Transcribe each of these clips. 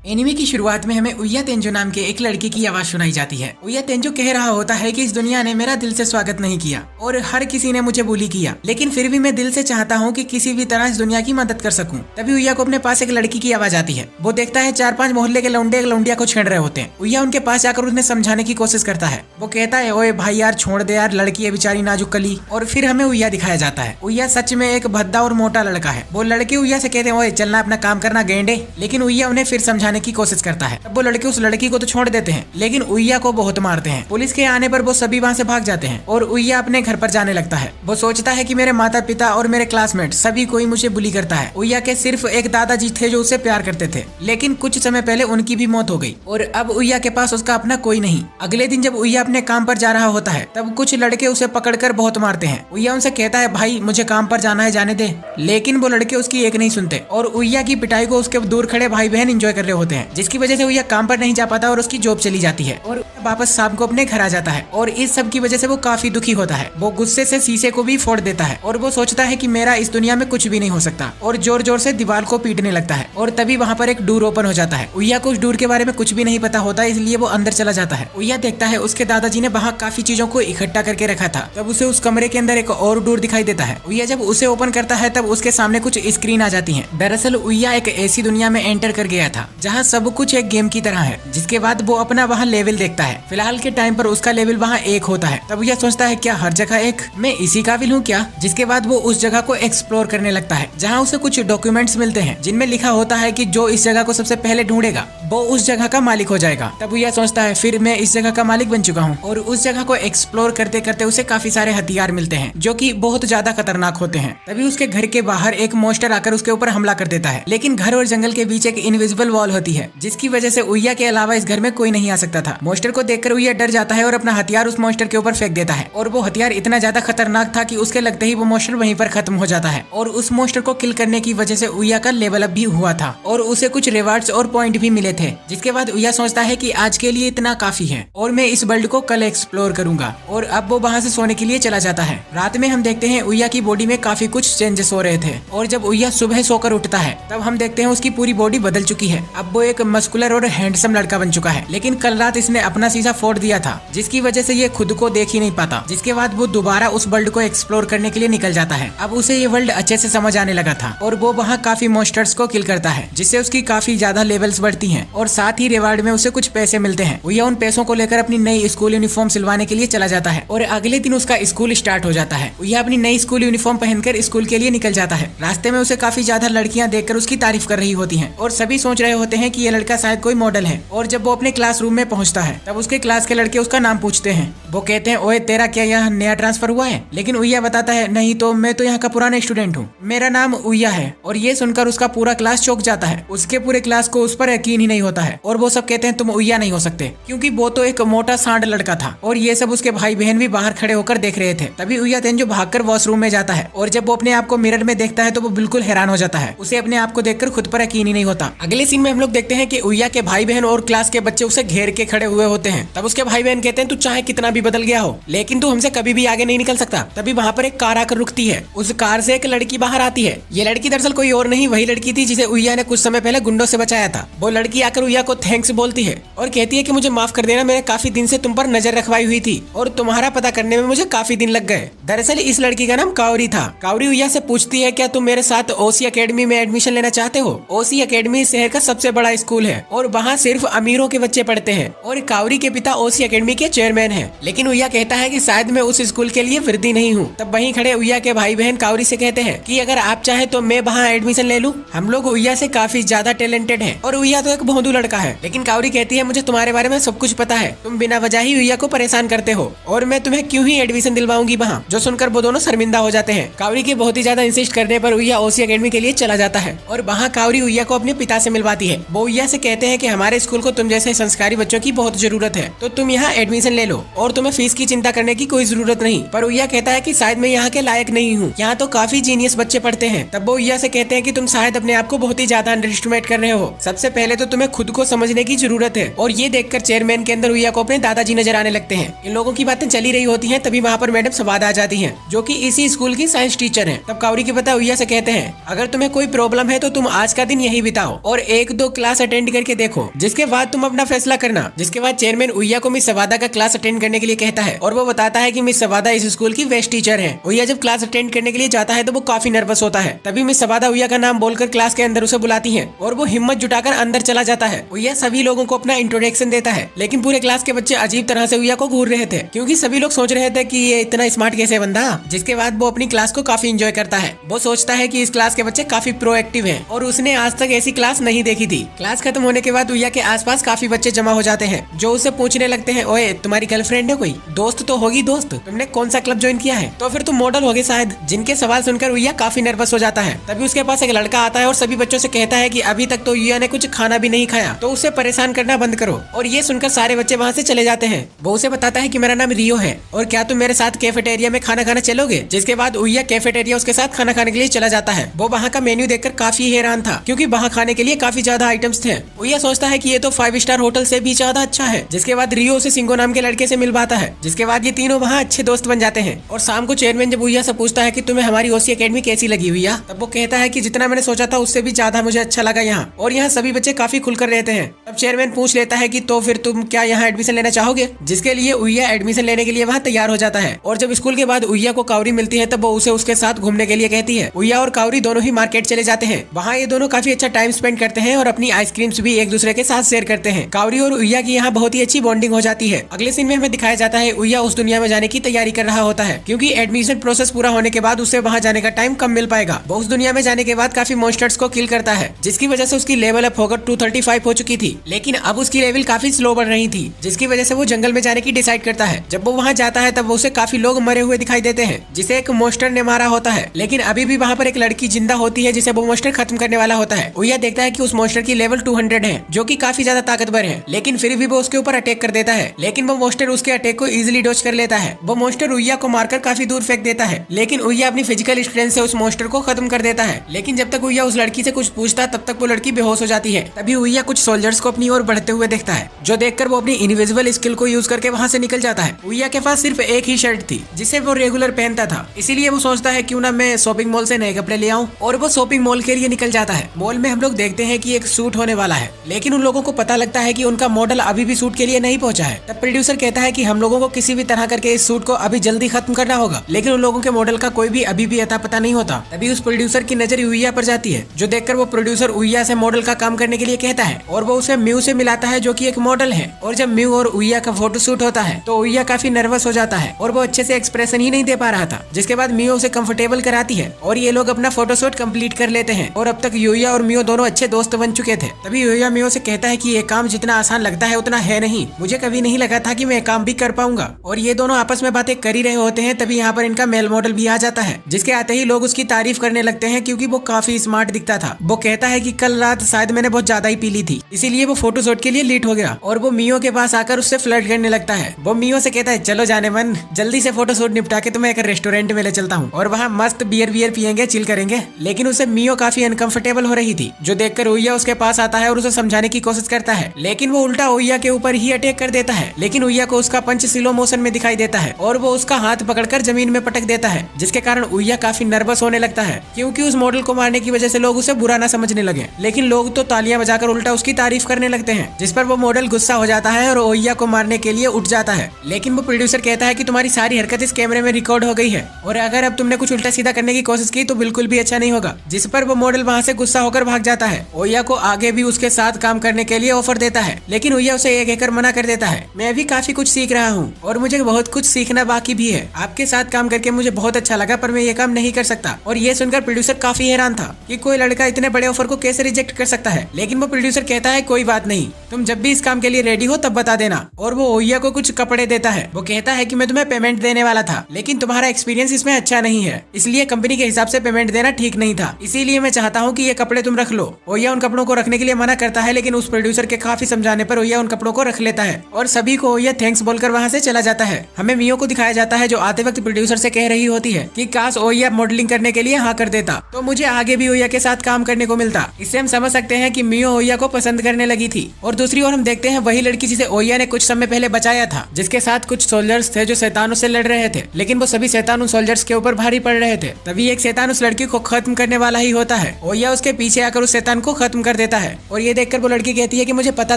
Anime की शुरुआत में हमें उया तेंजो नाम के एक लड़के की आवाज सुनाई जाती है। उया तेंजो कह रहा होता है कि इस दुनिया ने मेरा दिल से स्वागत नहीं किया और हर किसी ने मुझे बुली किया, लेकिन फिर भी मैं दिल से चाहता हूँ कि किसी भी तरह इस दुनिया की मदद कर सकूं। तभी उया को अपने पास एक लड़की की आवाज आती है। वो देखता है 4-5 मोहल्ले के लौंडे एक लौंडिया को छेड़ रहे होते हैं। उया उनके पास जाकर उन्हें समझाने की कोशिश करता है। वो कहता है, ओए भाई यार छोड़ दे यार, लड़की है बेचारी नाजुक कली। और फिर हमें उया दिखाया जाता है। उया सच में एक भद्दा और मोटा लड़का है। वो लड़के उया से कहते हैं, ओए चलना अपना काम करना गेंडे। लेकिन उया उन्हें फिर समझाने की कोशिश करता है। तब वो लड़के उस लड़की को तो छोड़ देते हैं, लेकिन उया को बहुत मारते हैं। पुलिस के आने पर वो सभी वहाँ से भाग जाते हैं और उया अपने घर पर जाने लगता है। वो सोचता है कि मेरे माता पिता और मेरे क्लासमेट सभी कोई मुझे बुली करता है। उया के सिर्फ एक दादाजी थे जो उसे प्यार करते थे, लेकिन कुछ समय पहले उनकी भी मौत हो गई और अब उया के पास उसका अपना कोई नहीं। अगले दिन जब उया अपने काम पर जा रहा होता है, तब कुछ लड़के उसे पकड़कर बहुत मारते हैं। उया उनसे कहता है, भाई मुझे काम पर जाना है, जाने दे। लेकिन वो लड़के उसकी एक नहीं सुनते और उया की पिटाई को उसके दूर खड़े भाई बहन एंजॉय कर रहे होते हैं, जिसकी वजह से उया काम पर नहीं जा पाता और उसकी जॉब चली जाती है और वापस शाम को अपने घर आ जाता है। और इस सब की वजह से वो काफी दुखी होता है। वो गुस्से से शीशे को भी फोड़ देता है और वो सोचता है कि मेरा इस दुनिया में कुछ भी नहीं हो सकता और जोर जोर से दीवार को पीटने लगता है। और तभी वहाँ पर एक डोर ओपन हो जाता है। उया को उस डोर के बारे में कुछ भी नहीं पता होता, इसलिए वो अंदर चला जाता है। उया देखता है उसके दादाजी ने वहाँ काफी चीजों को इकट्ठा करके रखा था। तब उसे उस कमरे के अंदर एक और डोर दिखाई देता है। उया जब उसे ओपन करता है तब उसके सामने कुछ स्क्रीन आ जाती है। दरअसल उया एक ऐसी दुनिया में एंटर कर गया था जहाँ सब कुछ एक गेम की तरह है, जिसके बाद वो अपना वहाँ लेवल देखता है। फिलहाल के टाइम पर उसका लेवल वहाँ 1 होता है। तब यह सोचता है, क्या हर जगह 1, मैं इसी काबिल हूँ क्या? जिसके बाद वो उस जगह को एक्सप्लोर करने लगता है, जहाँ उसे कुछ डॉक्यूमेंट्स मिलते हैं जिनमें लिखा होता है कि जो इस जगह को सबसे पहले ढूंढेगा वो उस जगह का मालिक हो जाएगा। तब यह सोचता है, फिर मैं इस जगह का मालिक बन चुका हूँ। और उस जगह को एक्सप्लोर करते करते उसे काफी सारे हथियार मिलते हैं जो कि बहुत ज्यादा खतरनाक होते हैं। तभी उसके घर के बाहर एक मॉन्स्टर आकर उसके ऊपर हमला कर देता है, लेकिन घर और जंगल के बीच एक इनविजिबल वॉल होती है, जिसकी वजह से उया के अलावा इस घर में कोई नहीं आ सकता था। मॉन्स्टर को देखकर उया डर जाता है और अपना हथियार उस मॉन्स्टर के ऊपर फेंक देता है। और वो हथियार इतना ज्यादा खतरनाक था कि उसके लगते ही वो मॉन्स्टर वहीं पर खत्म हो जाता है। और उस मॉन्स्टर को किल करने की वजह से उया का लेवल अप भी हुआ था और उसे कुछ रिवार्ड्स और पॉइंट भी मिले थे। जिसके बाद उया सोचता है कि आज के लिए इतना काफी है और मैं इस वर्ल्ड को कल एक्सप्लोर करूंगा। और अब वो वहाँ से सोने के लिए चला जाता है। रात में हम देखते हैं उया की बॉडी में काफी कुछ चेंजेस हो रहे थे और जब उया सुबह सोकर उठता है तब हम देखते हैं उसकी पूरी बॉडी बदल चुकी है। अब वो एक मस्कुलर और हैंडसम लड़का बन चुका है, लेकिन कल रात इसने अपना शीशा फोड़ दिया था, जिसकी वजह से ये खुद को देख ही नहीं पाता। जिसके बाद वो दोबारा उस वर्ल्ड को एक्सप्लोर करने के लिए निकल जाता है। अब उसे ये वर्ल्ड अच्छे से समझ आने लगा था और वो वहाँ काफी मॉन्स्टर्स को किल करता है, जिससे उसकी काफी ज्यादा लेवल्स बढ़ती हैं और साथ ही रिवार्ड में उसे कुछ पैसे मिलते हैं। वो उन पैसों को लेकर अपनी नई स्कूल यूनिफॉर्म सिलवाने के लिए चला जाता है और अगले दिन उसका स्कूल स्टार्ट हो जाता है। वो अपनी नई स्कूल यूनिफॉर्म पहनकर स्कूल के लिए निकल जाता है। रास्ते में उसे काफी ज्यादा लड़कियां देखकर उसकी तारीफ कर रही होती हैं और सभी सोच रहे होते हैं कि ये लड़का शायद कोई मॉडल है। और जब वो अपने क्लासरूम में पहुंचता है तब उसके क्लास के लड़के उसका नाम पूछते हैं। वो कहते हैं, ओए तेरा क्या यहाँ नया ट्रांसफर हुआ है? लेकिन उया बताता है, नहीं तो मैं तो यहाँ का पुराना स्टूडेंट हूँ, मेरा नाम उया है। और ये सुनकर उसका पूरा क्लास चौंक जाता है। उसके पूरे क्लास को उस पर यकीन ही नहीं होता है और वो सब कहते हैं, तुम उया नहीं हो सकते, क्योंकि वो तो एक मोटा सांड लड़का था। और ये सब उसके भाई बहन भी बाहर खड़े होकर देख रहे थे। तभी उया तेंजो भागकर वॉशरूम में जाता है और जब वो अपने आप को मिरर में देखता है तो वो बिल्कुल हैरान हो जाता है। उसे अपने आप को देखकर खुद पर यकीन ही नहीं होता। अगले सीन में हम लोग देखते हैं कि उया के भाई बहन और क्लास के बच्चे उसे घेर के खड़े हुए होते हैं। तब उसके भाई बहन कहते हैं, तू चाहे कितना भी बदल गया हो, लेकिन तू हमसे कभी भी आगे नहीं निकल सकता। तभी वहाँ पर एक कार आकर रुकती है। उस कार से एक लड़की बाहर आती है। ये लड़की दरअसल कोई और नहीं, वही लड़की थी जिसे उया ने कुछ समय पहले गुंडों से बचाया था। वो लड़की आकर उया को थैंक्स बोलती है और कहती है कि मुझे माफ कर देना, मैंने काफी दिन से तुम पर नजर रखवाई हुई थी और तुम्हारा पता करने में मुझे काफी दिन लग गए। दरअसल इस लड़की का नाम कावरी था। कावरी उया से पूछती है, क्या तुम मेरे साथ ओसी एकेडमी में एडमिशन लेना चाहते हो? ओसी एकेडमी शहर का सबसे बड़ा स्कूल है और वहाँ सिर्फ अमीरों के बच्चे पढ़ते हैं और कावरी के पिता ओसी एकेडमी के चेयरमैन हैं। लेकिन उया कहता है कि शायद मैं उस स्कूल के लिए वर्दी नहीं हूँ। तब वहीं खड़े उया के भाई बहन कावरी से कहते हैं कि अगर आप चाहे तो मैं वहाँ एडमिशन ले लूँ, हम लोग उया से काफी ज्यादा टैलेंटेड हैं और उया तो एक भोंदू लड़का है। लेकिन कावरी कहती है, मुझे तुम्हारे बारे में सब कुछ पता है, तुम बिना वजह ही उया को परेशान करते हो और मैं तुम्हें क्यों ही एडमिशन दिलवाऊंगी वहाँ। जो सुनकर वो दोनों शर्मिंदा हो जाते हैं। कावरी के बहुत ही ज्यादा इंसिस्ट करने पर उया ओसी एकेडमी के लिए चला जाता है और वहाँ कावरी उया को अपने पिता से मिलवाती है। वो उया से कहते हैं कि हमारे स्कूल को तुम जैसे संस्कारी बच्चों की बहुत जरूरत जरूरत है तो तुम यहाँ एडमिशन ले लो और तुम्हें फीस की चिंता करने की कोई जरूरत नहीं। पर उइया कहता है कि शायद मैं यहाँ के लायक नहीं हूँ, यहाँ तो काफी जीनियस बच्चे पढ़ते हैं। तब वो उइया से कहते हैं कि तुम शायद अपने आप को बहुत ही ज्यादा अंडर एस्टिमेट कर रहे हो। सबसे पहले तो तुम्हें खुद को समझने की जरूरत है। और ये देखकर चेयरमैन के अंदर उइया को अपने दादाजी नजर आने लगते हैं। इन लोगों की बातें चली रही होती है, तभी वहाँ पर मैडम सवाद आ जाती है जो की इसी स्कूल की साइंस टीचर है। तब कावरी की पता उइया से कहते हैं अगर तुम्हें कोई प्रॉब्लम है तो तुम आज का दिन यही बिताओ और 1-2 क्लास अटेंड करके देखो, जिसके बाद तुम अपना फैसला करना। जिसके बाद चेयरमैन उइया को मिस सवादा का क्लास अटेंड करने के लिए कहता है और वो बताता है कि मिस सवादा इस स्कूल की बेस्ट टीचर है। उइया जब क्लास अटेंड करने के लिए जाता है तो वो काफी नर्वस होता है। तभी मिस सवादा उइया का नाम बोलकर क्लास के अंदर उसे बुलाती है और वो हिम्मत जुटाकर अंदर चला जाता है। उइया सभी लोगों को अपना इंट्रोडक्शन देता है, लेकिन पूरे क्लास के बच्चे अजीब तरह से उइया को घूर रहे थे क्योंकि सभी लोग सोच रहे थे कि ये इतना स्मार्ट कैसे बंदा। जिसके बाद वो अपनी क्लास को काफी एंजॉय करता है। वो सोचता है कि इस क्लास के बच्चे काफी प्रोएक्टिव हैं और उसने आज तक ऐसी क्लास नहीं देखी थी। क्लास खत्म होने के बाद उइया के आसपास काफी बच्चे जमा हो जाते हैं जो उससे पूछने लगते हैं ओए तुम्हारी गर्लफ्रेंड है कोई, दोस्त तो होगी दोस्त, तुमने कौन सा क्लब ज्वाइन किया है, तो फिर तुम मॉडल होगे शायद। जिनके सवाल सुनकर उइया काफी नर्वस हो जाता है। तभी उसके पास एक लड़का आता है और सभी बच्चों से कहता है कि अभी तक तो उइया ने कुछ खाना भी नहीं खाया तो उसे परेशान करना बंद करो। और ये सुनकर सारे बच्चे वहाँ से चले जाते हैं। वो उसे बताता है कि मेरा नाम रियो है और क्या तुम मेरे साथ कैफेटेरिया में खाना खाना चलोगे। जिसके बाद उइया कैफेटेरिया उसके साथ खाना खाने के लिए चला जाता है। वो वहाँ का मेन्यू देखकर काफी हैरान था क्योंकि वहाँ खाने के लिए काफी ज्यादा आइटम्स थे। उइया सोचता है कि ये तो 5 स्टार होटल से भी ज्यादा अच्छा है। जिसके बाद रियो उसे सिंगो नाम के लड़के से मिलवाता है। जिसके बाद ये तीनों वहाँ अच्छे दोस्त बन जाते हैं। और शाम को चेयरमैन जब उइया से पूछता है कि तुम्हें हमारी ओसी एकेडमी कैसी लगी उइया, तब वो कहता है कि जितना मैंने सोचा था उससे भी ज्यादा मुझे अच्छा लगा यहाँ, और यहाँ सभी बच्चे काफी खुलकर रहते हैं। तब चेयरमैन पूछ लेता है कि तो फिर तुम क्या यहाँ एडमिशन लेना चाहोगे। जिसके लिए उइया एडमिशन लेने के लिए वहाँ तैयार हो जाता है। और जब स्कूल के बाद उइया को कावरी मिलती है तब वो उसे उसके साथ घूमने के लिए कहती है। उइया और कावरी दोनों ही मार्केट चले जाते हैं। वहाँ ये दोनों काफी अच्छा टाइम स्पेंड करते हैं और अपनी आइसक्रीम्स भी एक दूसरे के साथ शेयर करते हैं। कावरी और उइया की यहाँ बहुत ही अच्छी बॉन्डिंग हो जाती है। अगले सीन में हमें दिखाया जाता है उइया उस दुनिया में जाने की तैयारी कर रहा होता है क्योंकि एडमिशन प्रोसेस पूरा होने के बाद उसे वहाँ जाने का टाइम कम मिल पाएगा। वो उस दुनिया में जाने के बाद काफी मॉन्स्टर्स को किल करता है जिसकी वजह से उसकी लेवल अप होकर 235 हो चुकी थी, लेकिन अब उसकी लेवल काफी स्लो बढ़ रही थी जिसकी वजह से वो जंगल में जाने की डिसाइड करता है। जब वो वहाँ जाता है तब उसे काफी लोग मरे हुए दिखाई देते हैं जिसे एक मॉन्स्टर ने मारा होता है, लेकिन अभी भी वहाँ पर एक लड़की जिंदा होती है जिसे वो मॉन्स्टर खत्म करने वाला होता है। उइया देखता है कि उस मॉन्स्टर की लेवल 200 है जो कि काफी ज्यादा ताकतवर है, लेकिन फिर भी वो उसके ऊपर अटैक कर देता है। लेकिन वो मॉन्स्टर उसके अटैक को इजिली डॉज कर लेता है। वो मॉन्स्टर उइया को मारकर काफी दूर फेंक देता है, लेकिन उइया अपनी फिजिकल स्ट्रेंथ से उस मॉन्स्टर को खत्म कर देता है। लेकिन जब तक उइया उस लड़की से कुछ पूछता तब तक वो लड़की बेहोश हो जाती है। तभी उइया कुछ सोल्जर्स को अपनी ओर बढ़ते हुए देखता है जो देखकर वो अपनी इनविजिबल स्किल को यूज करके वहाँ से निकल जाता है। उइया के पास सिर्फ एक ही शर्ट थी जिसे वो रेगुलर पहनता था, इसीलिए वो सोचता है क्यों ना मैं शॉपिंग मॉल से नए कपड़े ले आऊं, और वो शॉपिंग मॉल के लिए निकल जाता है। मॉल में हम लोग देखते हैं कि एक शूट होने वाला है, लेकिन उन लोगों को पता लगता है कि उनका मॉडल अभी भी शूट के लिए नहीं पहुंचा है। तब प्रोड्यूसर कहता है कि हम लोगों को किसी भी तरह करके इस शूट को अभी जल्दी खत्म करना होगा, लेकिन उन लोगों के मॉडल का कोई भी अभी भी अता पता नहीं होता। तभी उस प्रोड्यूसर की नजर उइया पर जाती है जो देखकर वो प्रोड्यूसर उइया से मॉडल का काम करने के लिए कहता है और वो उसे म्यू से मिलाता है जो कि एक मॉडल है। और जब म्यू और उइया का फोटो शूट होता है तो उइया काफी नर्वस हो जाता है और वो अच्छे से एक्सप्रेशन ही नहीं दे पा रहा था। जिसके बाद म्यू उसे कंफर्टेबल कराती है और ये लोग अपना फोटोशूट कंप्लीट कर लेते हैं। और अब तक उइया और म्यू दोनों अच्छे दोस्त बन चुके थे। तभी उइया म्यू से कहता है कि ये काम जितना आसान लगता है उतना है नहीं, मुझे कभी नहीं लगा था कि मैं काम भी कर पाऊंगा। और ये दोनों आपस में बातें कर ही रहे होते हैं तभी यहाँ पर इनका मेल मॉडल भी आ जाता है, जिसके आते ही लोग उसकी तारीफ करने लगते हैं क्योंकि वो काफी स्मार्ट दिखता था। वो कहता है कि कल रात शायद मैंने बहुत ज्यादा ही पी ली थी, इसीलिए वो फोटोशूट के लिए लेट हो गया। और वो मियो के पास आकर उससे फ्लर्ट करने लगता है। वो मियो से कहता है चलो जाने मन, जल्दी से फोटोशूट निपटा के तुम्हें एक रेस्टोरेंट में ले चलता हूँ और वहाँ मस्त बियर पियेंगे, चिल करेंगे। लेकिन उसे मियो काफी अनकंफर्टेबल हो रही थी, जो देखकर उइया उसके पास आता है और उसे समझाने की कोशिश करता है, लेकिन वो उल्टा उइया के ऊपर ही अटैक कर देता है। लेकिन उइया को उसका पंच स्लो मोशन में दिखाई देता है और वो उसका हाथ पकड़कर जमीन में पटक देता है, जिसके कारण उइया काफी नर्वस होने लगता है क्योंकि उस मॉडल को मारने की वजह से लोग उसे बुरा ना समझने लगे। लेकिन लोग तो तालियां बजाकर उल्टा उसकी तारीफ करने लगते हैं, जिस पर वो मॉडल गुस्सा हो जाता है और उइया को मारने के लिए उठ जाता है। लेकिन वो प्रोड्यूसर कहता है कि तुम्हारी सारी हरकत इस कैमरे में रिकॉर्ड हो गई है और अगर अब तुमने कुछ उल्टा सीधा करने की कोशिश की तो बिल्कुल भी अच्छा नहीं होगा। जिस पर वो मॉडल वहाँ से गुस्सा होकर भाग जाता है। उइया को आगे भी उसके साथ काम करने के लिए ऑफर देता है, लेकिन उइया उसे ये कहकर मना कर देता है, मैं भी काफी कुछ सीख रहा हूँ और मुझे बहुत कुछ सीखना बाकी भी है। आपके साथ काम करके मुझे बहुत अच्छा लगा पर मैं ये काम नहीं कर सकता। और ये सुनकर प्रोड्यूसर काफी हैरान था कि कोई लड़का इतने बड़े ऑफर को कैसे रिजेक्ट कर सकता है। लेकिन वो प्रोड्यूसर कहता है कोई बात नहीं, तुम जब भी इस काम के लिए रेडी हो तब बता देना। और वो उइया को कुछ कपड़े देता है। वो कहता है कि मैं तुम्हें पेमेंट देने वाला था, लेकिन तुम्हारा एक्सपीरियंस इसमें अच्छा नहीं है, इसलिए कंपनी के हिसाब से पेमेंट देना ठीक नहीं था, इसीलिए मैं चाहता हूँ कि ये कपड़े तुम रख लो। उइया उन कपड़ों को रखने के लिए मना करता है, लेकिन उस प्रोड्यूसर के काफी समझाने पर उइया उन कपड़ों को रख रख लेता है और सभी को ओया थैंक्स बोलकर वहाँ से चला जाता है। हमें मियो को दिखाया जाता है जो आते वक्त प्रोड्यूसर से कह रही होती है कि काश ओया मॉडलिंग करने के लिए हाँ कर देता तो मुझे आगे भी ओया के साथ काम करने को मिलता। इससे हम समझ सकते हैं कि मियो ओया को पसंद करने लगी थी। और दूसरी ओर हम देखते हैं वही लड़की जिसे ओया ने कुछ समय पहले बचाया था, जिसके साथ कुछ सोल्जर्स थे जो शैतानों से लड़ रहे थे, लेकिन वो सभी शैतान उन सोल्जर्स के ऊपर भारी पड़ रहे थे। तभी एक शैतान उस लड़की को खत्म करने वाला ही होता है। ओया उसके पीछे आकर उस शैतान को खत्म कर देता है और ये देखकर वो लड़की कहती है कि मुझे पता